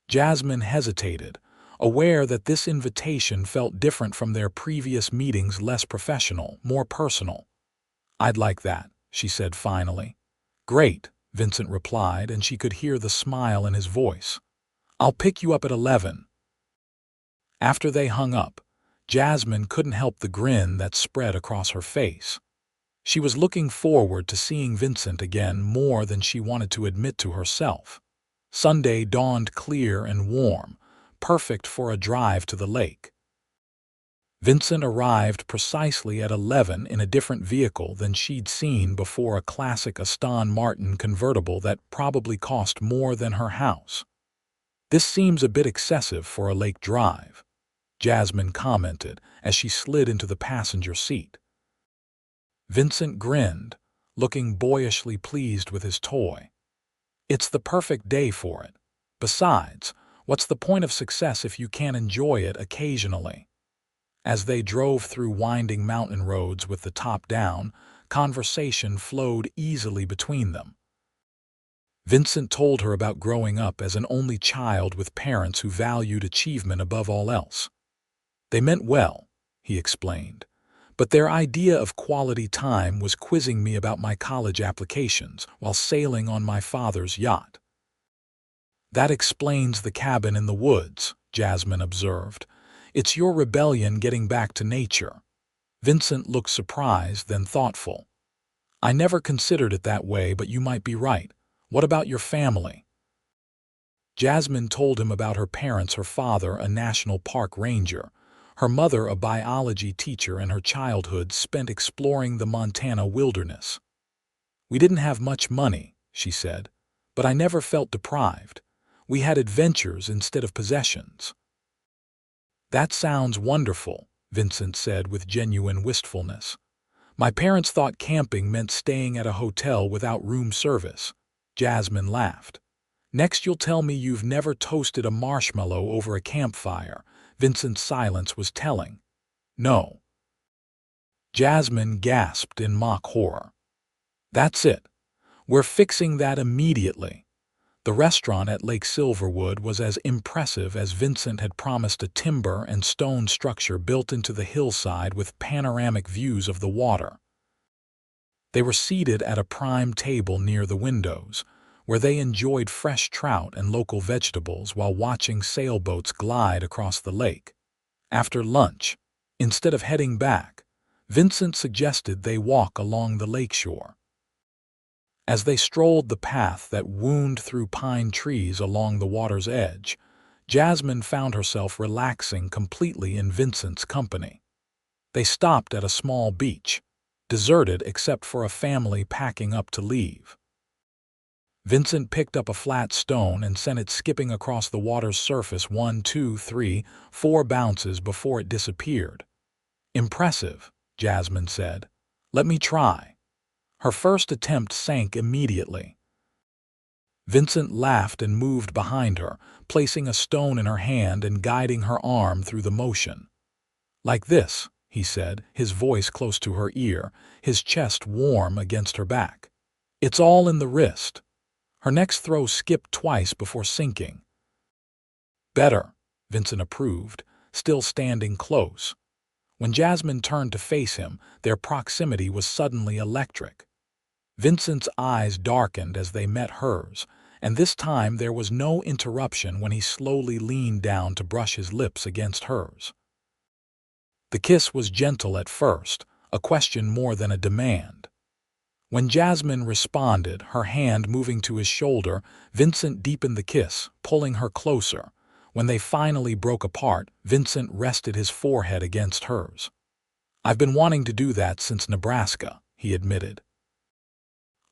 Jasmine hesitated, aware that this invitation felt different from their previous meetings, less professional, more personal. I'd like that, she said finally. Great, Vincent replied, and she could hear the smile in his voice. I'll pick you up at 11. After they hung up, Jasmine couldn't help the grin that spread across her face. She was looking forward to seeing Vincent again more than she wanted to admit to herself. Sunday dawned clear and warm, perfect for a drive to the lake. Vincent arrived precisely at 11 in a different vehicle than she'd seen before, a classic Aston Martin convertible that probably cost more than her house. This seems a bit excessive for a lake drive, Jasmine commented as she slid into the passenger seat. Vincent grinned, looking boyishly pleased with his toy. It's the perfect day for it. Besides, what's the point of success if you can't enjoy it occasionally? As they drove through winding mountain roads with the top down, conversation flowed easily between them. Vincent told her about growing up as an only child with parents who valued achievement above all else. They meant well, he explained, but their idea of quality time was quizzing me about my college applications while sailing on my father's yacht. That explains the cabin in the woods, Jasmine observed. It's your rebellion getting back to nature. Vincent looked surprised, then thoughtful. I never considered it that way, but you might be right. What about your family? Jasmine told him about her parents, her father, a national park ranger, her mother, a biology teacher, and her childhood spent exploring the Montana wilderness. We didn't have much money, she said, but I never felt deprived. We had adventures instead of possessions. That sounds wonderful, Vincent said with genuine wistfulness. My parents thought camping meant staying at a hotel without room service. Jasmine laughed. Next you'll tell me you've never toasted a marshmallow over a campfire. Vincent's silence was telling. No. Jasmine gasped in mock horror. That's it. We're fixing that immediately. The restaurant at Lake Silverwood was as impressive as Vincent had promised, a timber and stone structure built into the hillside with panoramic views of the water. They were seated at a prime table near the windows, where they enjoyed fresh trout and local vegetables while watching sailboats glide across the lake. After lunch, instead of heading back, Vincent suggested they walk along the lakeshore. As they strolled the path that wound through pine trees along the water's edge, Jasmine found herself relaxing completely in Vincent's company. They stopped at a small beach, deserted except for a family packing up to leave. Vincent picked up a flat stone and sent it skipping across the water's surface 1, 2, 3, 4 bounces before it disappeared. Impressive, Jasmine said. Let me try. Her first attempt sank immediately. Vincent laughed and moved behind her, placing a stone in her hand and guiding her arm through the motion. Like this, he said, his voice close to her ear, his chest warm against her back. It's all in the wrist. Her next throw skipped twice before sinking. Better, Vincent approved, still standing close. When Jasmine turned to face him, their proximity was suddenly electric. Vincent's eyes darkened as they met hers, and this time there was no interruption when he slowly leaned down to brush his lips against hers. The kiss was gentle at first, a question more than a demand. When Jasmine responded, her hand moving to his shoulder, Vincent deepened the kiss, pulling her closer. When they finally broke apart, Vincent rested his forehead against hers. "I've been wanting to do that since Nebraska," he admitted.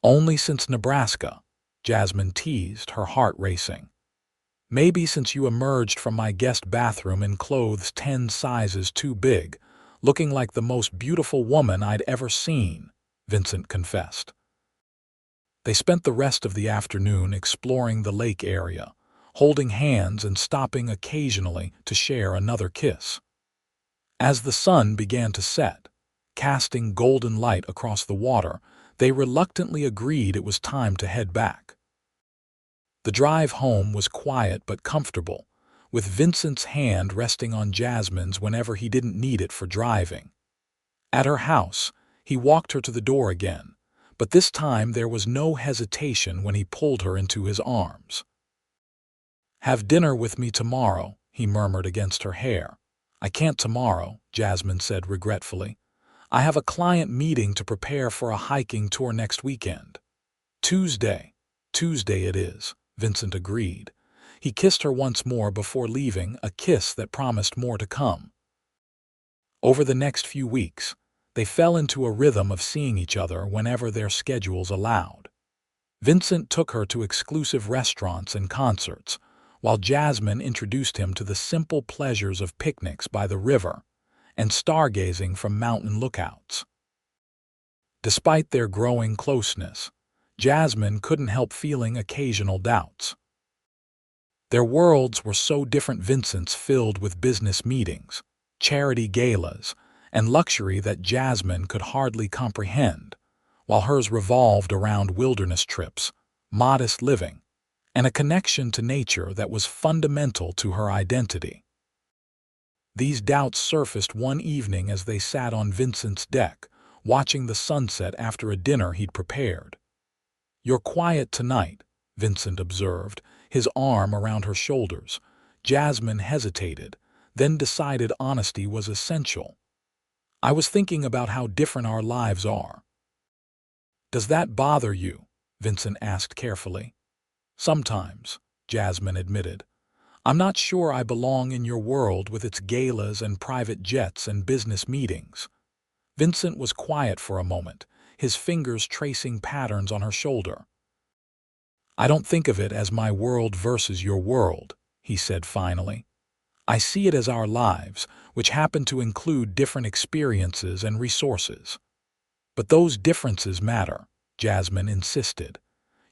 "Only since Nebraska," Jasmine teased, her heart racing. "Maybe since you emerged from my guest bathroom in clothes 10 sizes too big, looking like the most beautiful woman I'd ever seen," Vincent confessed. They spent the rest of the afternoon exploring the lake area, holding hands and stopping occasionally to share another kiss. As the sun began to set, casting golden light across the water, they reluctantly agreed it was time to head back. The drive home was quiet but comfortable, with Vincent's hand resting on Jasmine's whenever he didn't need it for driving. At her house, he walked her to the door again, but this time there was no hesitation when he pulled her into his arms. "Have dinner with me tomorrow," he murmured against her hair. "I can't tomorrow," Jasmine said regretfully. "I have a client meeting to prepare for a hiking tour next weekend." Tuesday it is," Vincent agreed. He kissed her once more before leaving, a kiss that promised more to come. Over the next few weeks, they fell into a rhythm of seeing each other whenever their schedules allowed. Vincent took her to exclusive restaurants and concerts, while Jasmine introduced him to the simple pleasures of picnics by the river and stargazing from mountain lookouts. Despite their growing closeness, Jasmine couldn't help feeling occasional doubts. Their worlds were so different. Vincent's filled with business meetings, charity galas, and luxury that Jasmine could hardly comprehend, while hers revolved around wilderness trips, modest living, and a connection to nature that was fundamental to her identity. These doubts surfaced one evening as they sat on Vincent's deck, watching the sunset after a dinner he'd prepared. "You're quiet tonight," Vincent observed, his arm around her shoulders. Jasmine hesitated, then decided honesty was essential. "I was thinking about how different our lives are." "Does that bother you?" Vincent asked carefully. "Sometimes," Jasmine admitted. "I'm not sure I belong in your world with its galas and private jets and business meetings." Vincent was quiet for a moment, his fingers tracing patterns on her shoulder. "I don't think of it as my world versus your world," he said finally. "I see it as our lives, which happen to include different experiences and resources." "But those differences matter," Jasmine insisted.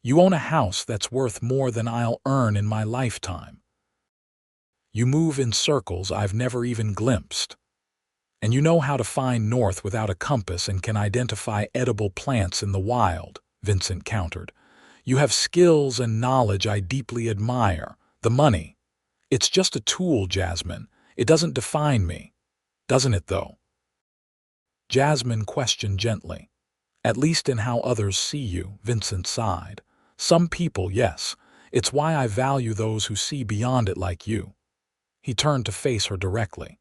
"You own a house that's worth more than I'll earn in my lifetime. You move in circles I've never even glimpsed. And you know how to find north without a compass and can identify edible plants in the wild," Vincent countered. "You have skills and knowledge I deeply admire. The money, it's just a tool, Jasmine. It doesn't define me. Doesn't it, though?" Jasmine questioned gently. "At least in how others see you," Vincent sighed. "Some people, yes. It's why I value those who see beyond it like you." He turned to face her directly.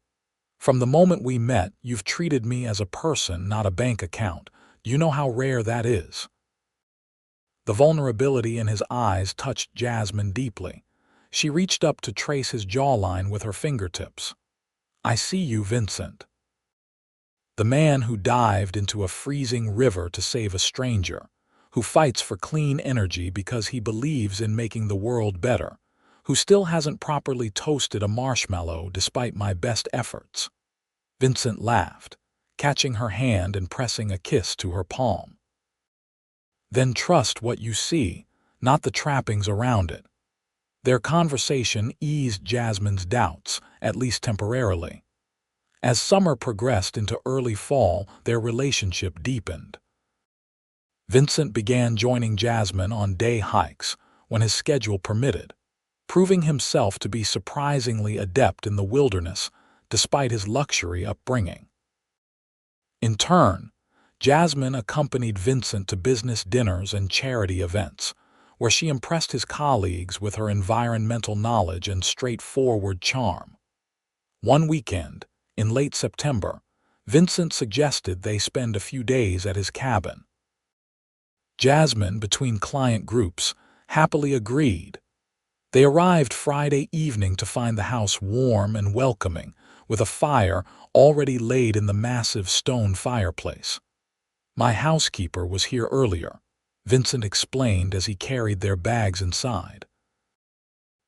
"From the moment we met, you've treated me as a person, not a bank account. Do you know how rare that is?" The vulnerability in his eyes touched Jasmine deeply. She reached up to trace his jawline with her fingertips. "I see you, Vincent. The man who dived into a freezing river to save a stranger, who fights for clean energy because he believes in making the world better, who still hasn't properly toasted a marshmallow despite my best efforts." Vincent laughed, catching her hand and pressing a kiss to her palm. "Then trust what you see, not the trappings around it." Their conversation eased Jasmine's doubts, at least temporarily. As summer progressed into early fall, their relationship deepened. Vincent began joining Jasmine on day hikes when his schedule permitted, proving himself to be surprisingly adept in the wilderness despite his luxury upbringing. In turn, Jasmine accompanied Vincent to business dinners and charity events, where she impressed his colleagues with her environmental knowledge and straightforward charm. One weekend, in late September, Vincent suggested they spend a few days at his cabin. Jasmine, between client groups, happily agreed. They arrived Friday evening to find the house warm and welcoming, with a fire already laid in the massive stone fireplace. "My housekeeper was here earlier," Vincent explained as he carried their bags inside.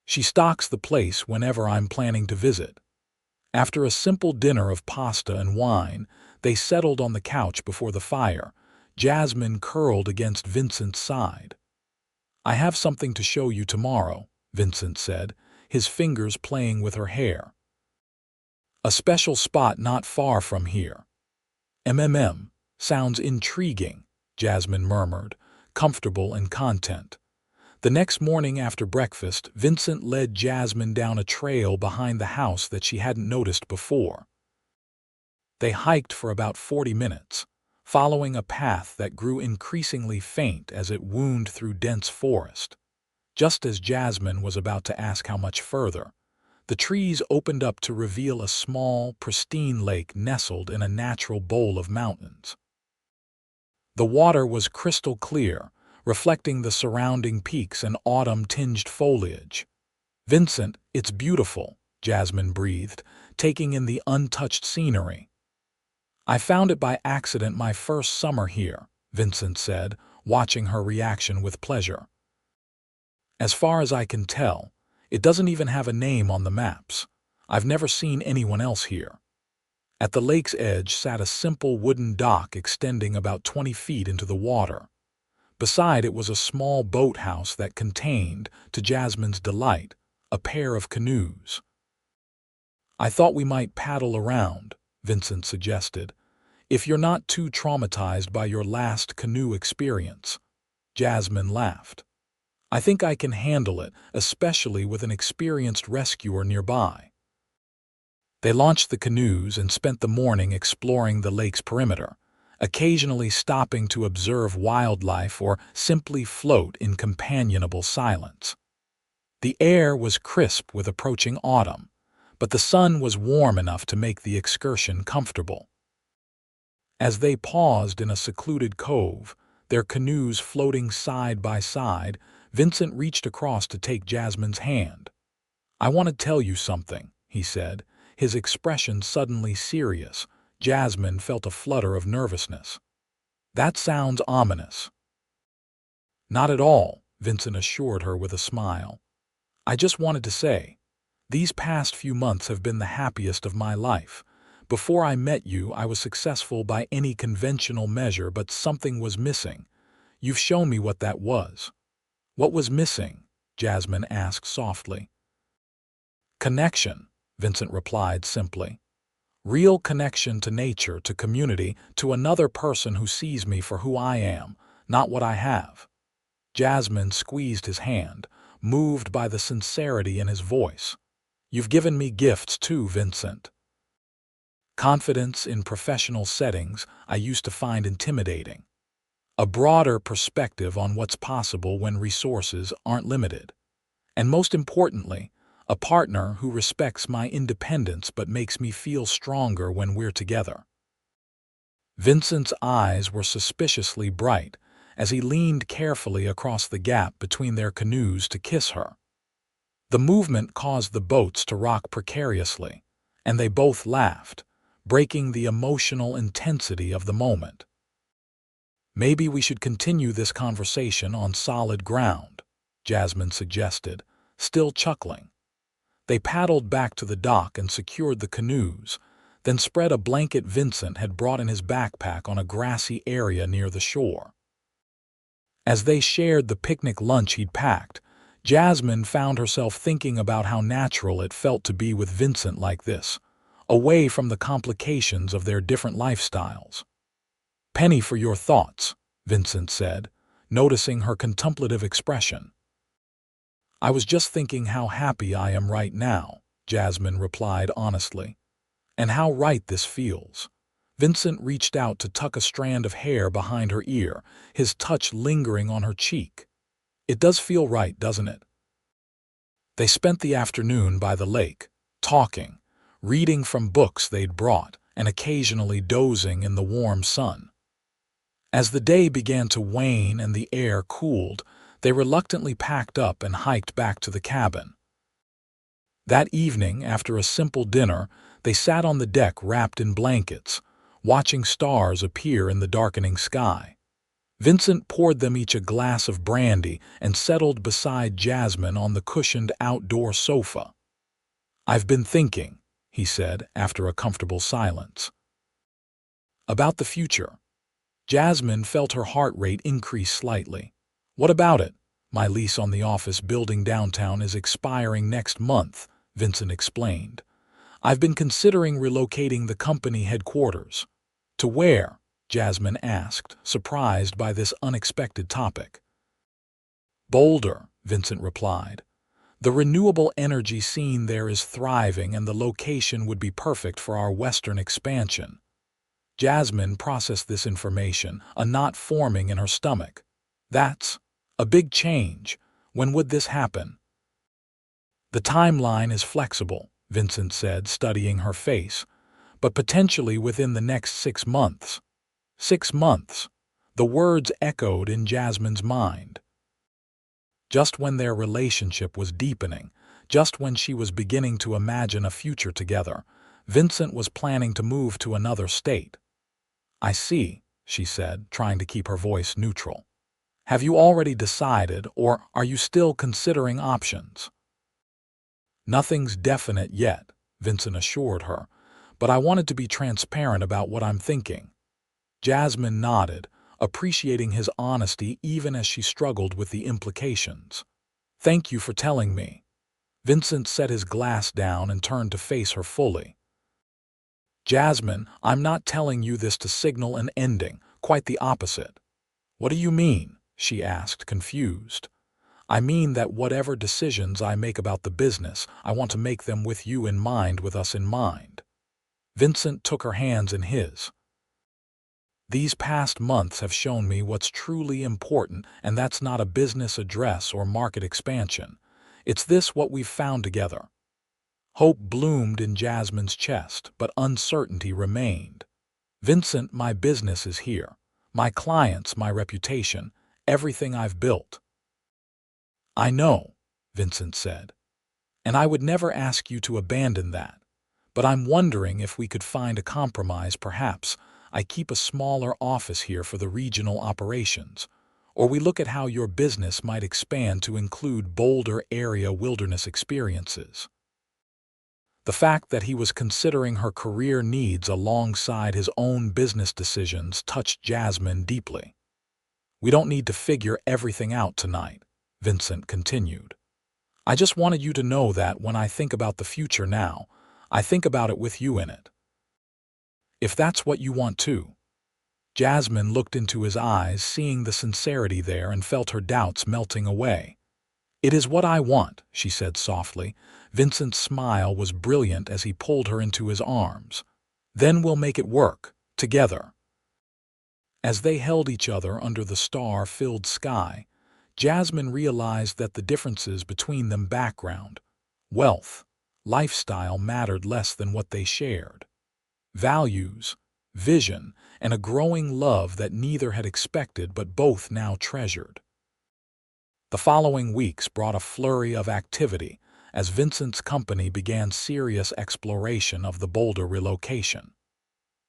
"She stocks the place whenever I'm planning to visit." After a simple dinner of pasta and wine, they settled on the couch before the fire, Jasmine curled against Vincent's side. "I have something to show you tomorrow," Vincent said, his fingers playing with her hair. "A special spot not far from here." Sounds intriguing," Jasmine murmured, comfortable and content. The next morning after breakfast, Vincent led Jasmine down a trail behind the house that she hadn't noticed before. They hiked for about 40 minutes, following a path that grew increasingly faint as it wound through dense forest. Just as Jasmine was about to ask how much further, the trees opened up to reveal a small, pristine lake nestled in a natural bowl of mountains. The water was crystal clear, reflecting the surrounding peaks and autumn-tinged foliage. "Vincent, it's beautiful," Jasmine breathed, taking in the untouched scenery. "I found it by accident my first summer here," Vincent said, watching her reaction with pleasure. "As far as I can tell, it doesn't even have a name on the maps. I've never seen anyone else here." At the lake's edge sat a simple wooden dock extending about 20 feet into the water. Beside it was a small boathouse that contained, to Jasmine's delight, a pair of canoes. "I thought we might paddle around," Vincent suggested, "if you're not too traumatized by your last canoe experience." Jasmine laughed. "I think I can handle it, especially with an experienced rescuer nearby." They launched the canoes and spent the morning exploring the lake's perimeter, occasionally stopping to observe wildlife or simply float in companionable silence. The air was crisp with approaching autumn, but the sun was warm enough to make the excursion comfortable. As they paused in a secluded cove, their canoes floating side by side, Vincent reached across to take Jasmine's hand. "I want to tell you something," he said, his expression suddenly serious. Jasmine felt a flutter of nervousness. "That sounds ominous." "Not at all," Vincent assured her with a smile. "I just wanted to say, these past few months have been the happiest of my life. Before I met you, I was successful by any conventional measure, but something was missing. You've shown me what that was." "What was missing?" Jasmine asked softly. "Connection," Vincent replied simply. "Real connection to nature, to community, to another person who sees me for who I am, not what I have." Jasmine squeezed his hand, moved by the sincerity in his voice. "You've given me gifts too, Vincent. Confidence in professional settings I used to find intimidating. A broader perspective on what's possible when resources aren't limited. And most importantly, a partner who respects my independence but makes me feel stronger when we're together." Vincent's eyes were suspiciously bright as he leaned carefully across the gap between their canoes to kiss her. The movement caused the boats to rock precariously, and they both laughed, breaking the emotional intensity of the moment. "Maybe we should continue this conversation on solid ground," Jasmine suggested, still chuckling. They paddled back to the dock and secured the canoes, then spread a blanket Vincent had brought in his backpack on a grassy area near the shore. As they shared the picnic lunch he'd packed, Jasmine found herself thinking about how natural it felt to be with Vincent like this, away from the complications of their different lifestyles. "Penny for your thoughts," Vincent said, noticing her contemplative expression. "I was just thinking how happy I am right now," Jasmine replied honestly. "And how right this feels." Vincent reached out to tuck a strand of hair behind her ear, his touch lingering on her cheek. It does feel right, doesn't it? They spent the afternoon by the lake, talking, reading from books they'd brought, and occasionally dozing in the warm sun. As the day began to wane and the air cooled, they reluctantly packed up and hiked back to the cabin. That evening, after a simple dinner, they sat on the deck wrapped in blankets, watching stars appear in the darkening sky. Vincent poured them each a glass of brandy and settled beside Jasmine on the cushioned outdoor sofa. "I've been thinking," he said after a comfortable silence, "about the future." Jasmine felt her heart rate increase slightly. "What about it?" "My lease on the office building downtown is expiring next month," Vincent explained. "I've been considering relocating the company headquarters." "To where?" Jasmine asked, surprised by this unexpected topic. "Boulder," Vincent replied. "The renewable energy scene there is thriving and the location would be perfect for our western expansion." Jasmine processed this information, a knot forming in her stomach. "That's a big change. When would this happen?" "The timeline is flexible," Vincent said, studying her face, "but potentially within the next 6 months." 6 months. The words echoed in Jasmine's mind. Just when their relationship was deepening, just when she was beginning to imagine a future together, Vincent was planning to move to another state. "I see," she said, trying to keep her voice neutral. "Have you already decided, or are you still considering options?" "Nothing's definite yet," Vincent assured her, "but I wanted to be transparent about what I'm thinking." Jasmine nodded, appreciating his honesty even as she struggled with the implications. "Thank you for telling me." Vincent set his glass down and turned to face her fully. "Jasmine, I'm not telling you this to signal an ending, quite the opposite." "What do you mean?" she asked, confused. "I mean that whatever decisions I make about the business, I want to make them with you in mind, with us in mind." Vincent took her hands in his. "These past months have shown me what's truly important, and that's not a business address or market expansion. It's this, what we've found together." Hope bloomed in Jasmine's chest, but uncertainty remained. "Vincent, my business is here. My clients, my reputation, everything I've built." "I know," Vincent said, "and I would never ask you to abandon that. But I'm wondering if we could find a compromise, perhaps. I keep a smaller office here for the regional operations, or we look at how your business might expand to include Boulder area wilderness experiences." The fact that he was considering her career needs alongside his own business decisions touched Jasmine deeply. "We don't need to figure everything out tonight," Vincent continued. "I just wanted you to know that when I think about the future now, I think about it with you in it. If that's what you want too." Jasmine looked into his eyes, seeing the sincerity there, and felt her doubts melting away. "It is what I want," she said softly. Vincent's smile was brilliant as he pulled her into his arms. "Then we'll make it work, together." As they held each other under the star-filled sky, Jasmine realized that the differences between them, background, wealth, lifestyle, mattered less than what they shared. Values, vision, and a growing love that neither had expected but both now treasured. The following weeks brought a flurry of activity as Vincent's company began serious exploration of the Boulder relocation.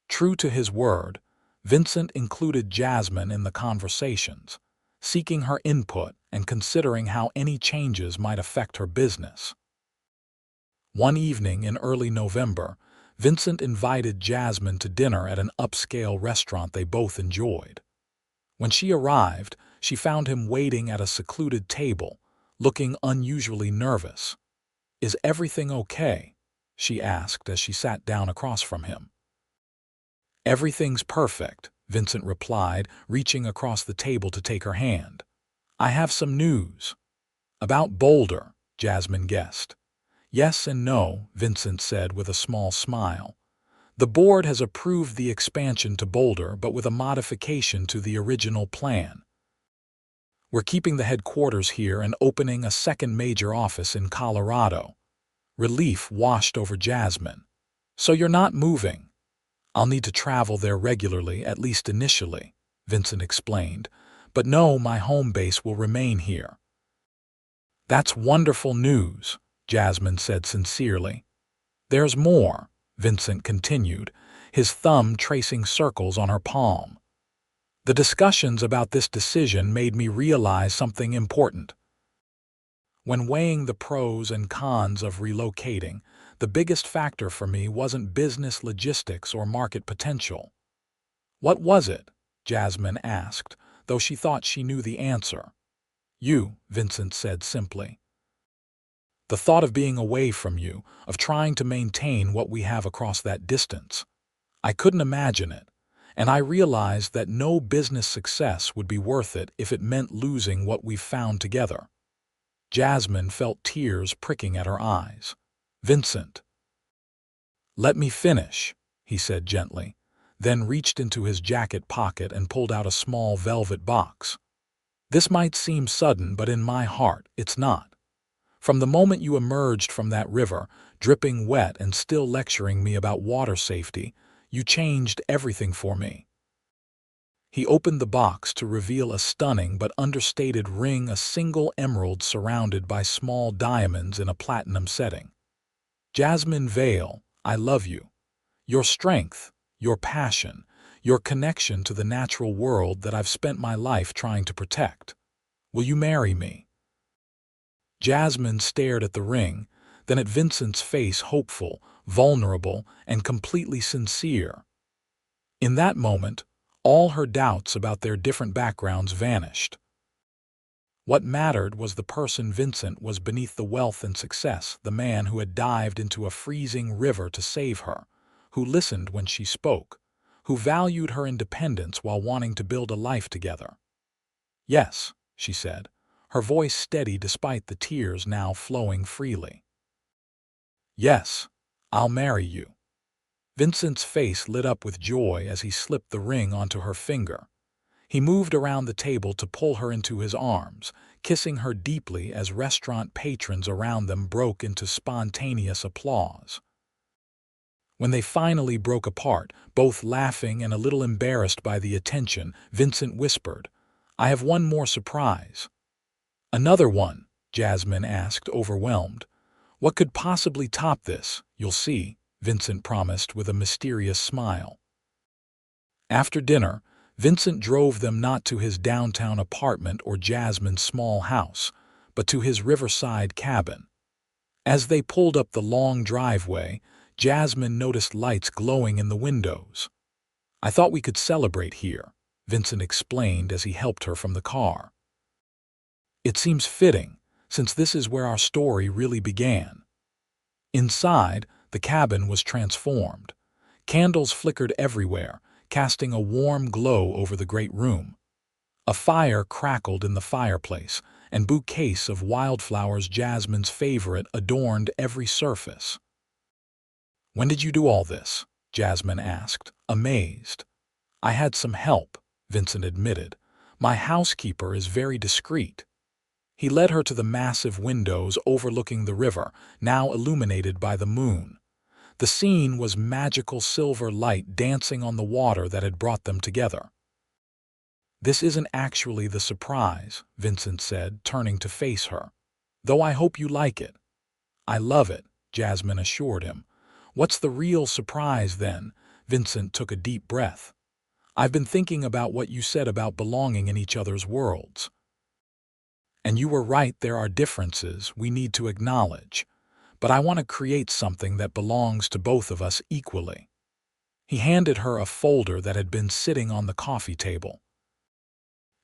True to his word, Vincent included Jasmine in the conversations, seeking her input and considering how any changes might affect her business. One evening in early November, Vincent invited Jasmine to dinner at an upscale restaurant they both enjoyed. When she arrived, she found him waiting at a secluded table, looking unusually nervous. "Is everything okay?" she asked as she sat down across from him. "Everything's perfect," Vincent replied, reaching across the table to take her hand. "I have some news." "About Boulder," Jasmine guessed. "Yes and no," Vincent said with a small smile. "The board has approved the expansion to Boulder, but with a modification to the original plan." We're keeping the headquarters here and opening a second major office in Colorado. Relief washed over Jasmine. So you're not moving? I'll need to travel there regularly, at least initially, Vincent explained. But no, my home base will remain here. That's wonderful news, Jasmine said sincerely. There's more, Vincent continued, his thumb tracing circles on her palm. The discussions about this decision made me realize something important. When weighing the pros and cons of relocating, the biggest factor for me wasn't business logistics or market potential. What was it? Jasmine asked, though she thought she knew the answer. You, Vincent said simply. The thought of being away from you, of trying to maintain what we have across that distance. I couldn't imagine it, and I realized that no business success would be worth it if it meant losing what we've found together. Jasmine felt tears pricking at her eyes. Vincent. Let me finish, he said gently, then reached into his jacket pocket and pulled out a small velvet box. This might seem sudden, but in my heart, it's not. From the moment you emerged from that river, dripping wet and still lecturing me about water safety, you changed everything for me. He opened the box to reveal a stunning but understated ring, a single emerald surrounded by small diamonds in a platinum setting. Jasmine Vale, I love you. Your strength, your passion, your connection to the natural world that I've spent my life trying to protect. Will you marry me? Jasmine stared at the ring, then at Vincent's face, hopeful, vulnerable, and completely sincere. In that moment, all her doubts about their different backgrounds vanished. What mattered was the person Vincent was beneath the wealth and success, the man who had dived into a freezing river to save her, who listened when she spoke, who valued her independence while wanting to build a life together. Yes, she said, her voice steady despite the tears now flowing freely. Yes, I'll marry you. Vincent's face lit up with joy as he slipped the ring onto her finger. He moved around the table to pull her into his arms, kissing her deeply as restaurant patrons around them broke into spontaneous applause. When they finally broke apart, both laughing and a little embarrassed by the attention, Vincent whispered, I have one more surprise. Another one? Jasmine asked, overwhelmed. What could possibly top this? You'll see, Vincent promised with a mysterious smile. After dinner, Vincent drove them not to his downtown apartment or Jasmine's small house, but to his riverside cabin. As they pulled up the long driveway, Jasmine noticed lights glowing in the windows. I thought we could celebrate here, Vincent explained as he helped her from the car. It seems fitting, since this is where our story really began. Inside, the cabin was transformed. Candles flickered everywhere, casting a warm glow over the great room. A fire crackled in the fireplace, and bouquets of wildflowers, Jasmine's favorite, adorned every surface. When did you do all this? Jasmine asked, amazed. I had some help, Vincent admitted. My housekeeper is very discreet. He led her to the massive windows overlooking the river, now illuminated by the moon. The scene was magical silver light dancing on the water that had brought them together. This isn't actually the surprise, Vincent said, turning to face her. Though I hope you like it. I love it, Jasmine assured him. What's the real surprise then? Vincent took a deep breath. I've been thinking about what you said about belonging in each other's worlds. And you were right, there are differences we need to acknowledge. But I want to create something that belongs to both of us equally. He handed her a folder that had been sitting on the coffee table.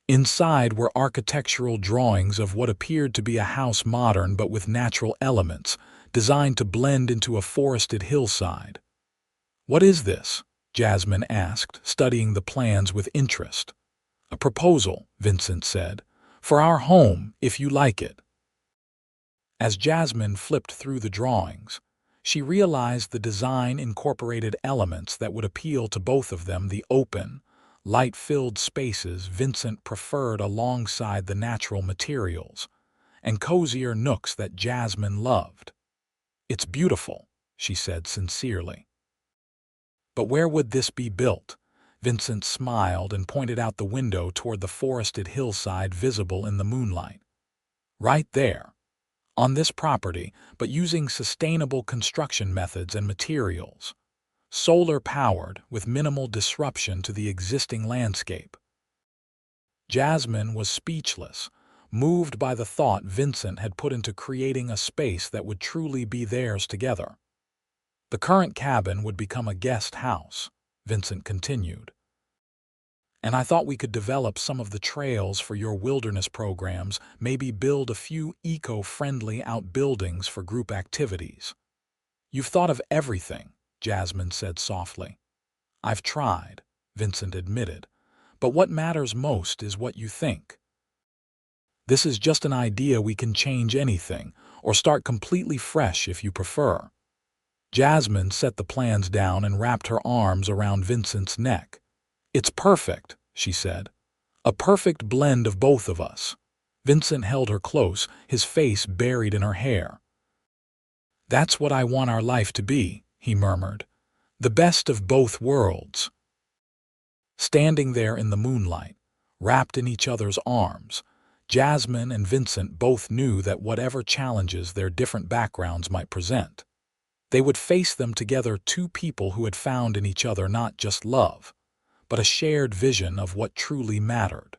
Inside were architectural drawings of what appeared to be a house, modern but with natural elements, designed to blend into a forested hillside. What is this? Jasmine asked, studying the plans with interest. A proposal, Vincent said, for our home, if you like it. As Jasmine flipped through the drawings, she realized the design incorporated elements that would appeal to both of them: the open, light-filled spaces Vincent preferred alongside the natural materials, and cozier nooks that Jasmine loved. "It's beautiful," she said sincerely. "But where would this be built?" Vincent smiled and pointed out the window toward the forested hillside visible in the moonlight. "Right there. On this property, but using sustainable construction methods and materials. Solar-powered, with minimal disruption to the existing landscape." Jasmine was speechless, moved by the thought Vincent had put into creating a space that would truly be theirs together. "The current cabin would become a guest house," Vincent continued. "And I thought we could develop some of the trails for your wilderness programs, maybe build a few eco-friendly outbuildings for group activities." "You've thought of everything," Jasmine said softly. "I've tried," Vincent admitted, "but what matters most is what you think. This is just an idea. We can change anything, or start completely fresh if you prefer." Jasmine set the plans down and wrapped her arms around Vincent's neck. "It's perfect," she said. "A perfect blend of both of us." Vincent held her close, his face buried in her hair. "That's what I want our life to be," he murmured. "The best of both worlds." Standing there in the moonlight, wrapped in each other's arms, Jasmine and Vincent both knew that whatever challenges their different backgrounds might present, they would face them together, two people who had found in each other not just love, but a shared vision of what truly mattered.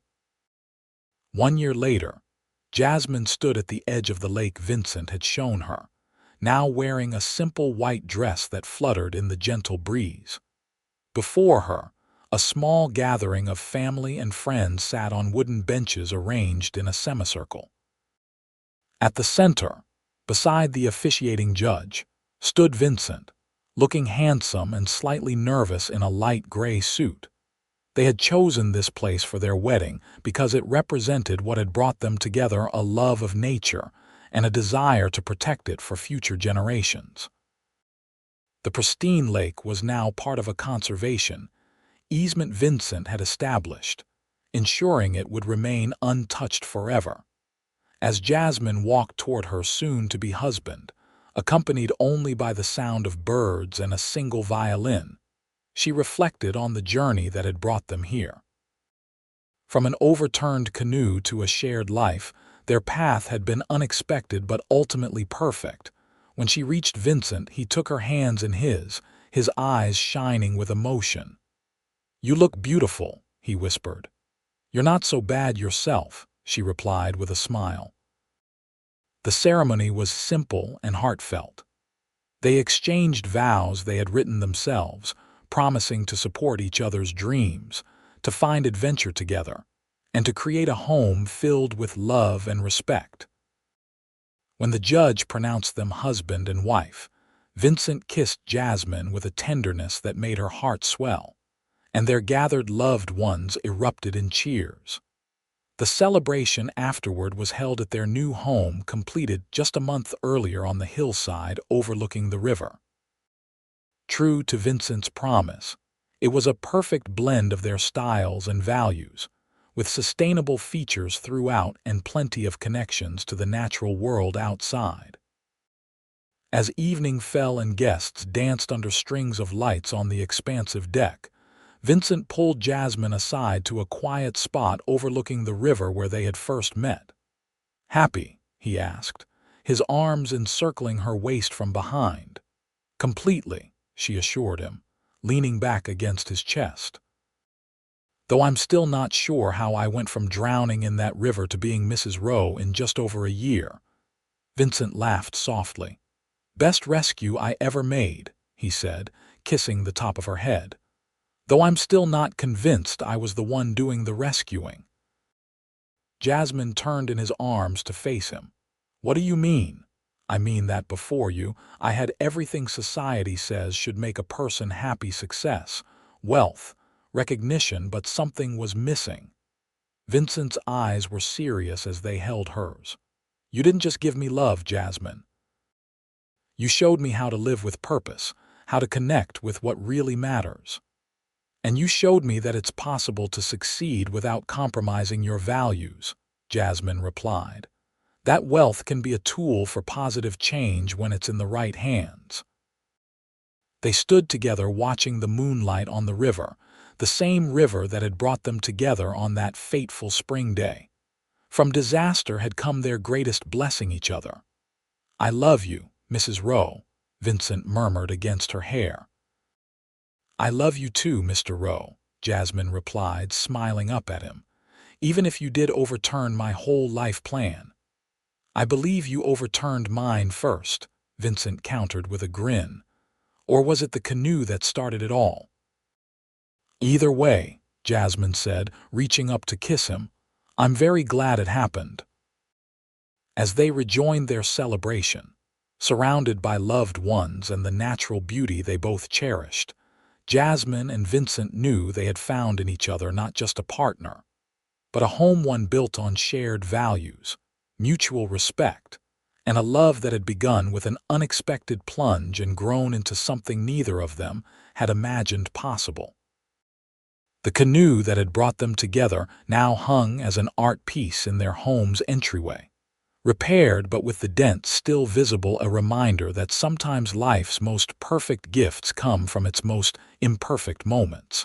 1 year later, Jasmine stood at the edge of the lake Vincent had shown her, now wearing a simple white dress that fluttered in the gentle breeze. Before her, a small gathering of family and friends sat on wooden benches arranged in a semicircle. At the center, beside the officiating judge, stood Vincent, looking handsome and slightly nervous in a light gray suit. They had chosen this place for their wedding because it represented what had brought them together: a love of nature and a desire to protect it for future generations. The pristine lake was now part of a conservation easement Vincent had established, ensuring it would remain untouched forever. As Jasmine walked toward her soon-to-be husband, accompanied only by the sound of birds and a single violin, she reflected on the journey that had brought them here. From an overturned canoe to a shared life, their path had been unexpected but ultimately perfect. When she reached Vincent, he took her hands in his eyes shining with emotion. "You look beautiful," he whispered. "You're not so bad yourself," she replied with a smile. The ceremony was simple and heartfelt. They exchanged vows they had written themselves, promising to support each other's dreams, to find adventure together, and to create a home filled with love and respect. When the judge pronounced them husband and wife, Vincent kissed Jasmine with a tenderness that made her heart swell, and their gathered loved ones erupted in cheers. The celebration afterward was held at their new home, completed just a month earlier on the hillside overlooking the river. True to Vincent's promise, it was a perfect blend of their styles and values, with sustainable features throughout and plenty of connections to the natural world outside. As evening fell and guests danced under strings of lights on the expansive deck, Vincent pulled Jasmine aside to a quiet spot overlooking the river where they had first met. "Happy?" he asked, his arms encircling her waist from behind. "Completely," she assured him, leaning back against his chest. "Though I'm still not sure how I went from drowning in that river to being Mrs. Rowe in just over a year." Vincent laughed softly. "Best rescue I ever made," he said, kissing the top of her head. "Though I'm still not convinced I was the one doing the rescuing." Jasmine turned in his arms to face him. "What do you mean?" "I mean that before you, I had everything society says should make a person happy: success, wealth, recognition, but something was missing." Vincent's eyes were serious as they held hers. "You didn't just give me love, Jasmine. You showed me how to live with purpose, how to connect with what really matters." And you showed me that it's possible to succeed without compromising your values, Jasmine replied. That wealth can be a tool for positive change when it's in the right hands. They stood together watching the moonlight on the river, the same river that had brought them together on that fateful spring day. From disaster had come their greatest blessing each other. "I love you, Mrs. Rowe," Vincent murmured against her hair. "I love you too, Mr. Rowe," Jasmine replied, smiling up at him. "Even if you did overturn my whole life plan." "I believe you overturned mine first," Vincent countered with a grin. "Or was it the canoe that started it all?" "Either way," Jasmine said, reaching up to kiss him, "I'm very glad it happened." As they rejoined their celebration, surrounded by loved ones and the natural beauty they both cherished, Jasmine and Vincent knew they had found in each other not just a partner, but a home one built on shared values, mutual respect, and a love that had begun with an unexpected plunge and grown into something neither of them had imagined possible. The canoe that had brought them together now hung as an art piece in their home's entryway, repaired but with the dent still visible, a reminder that sometimes life's most perfect gifts come from its most imperfect moments.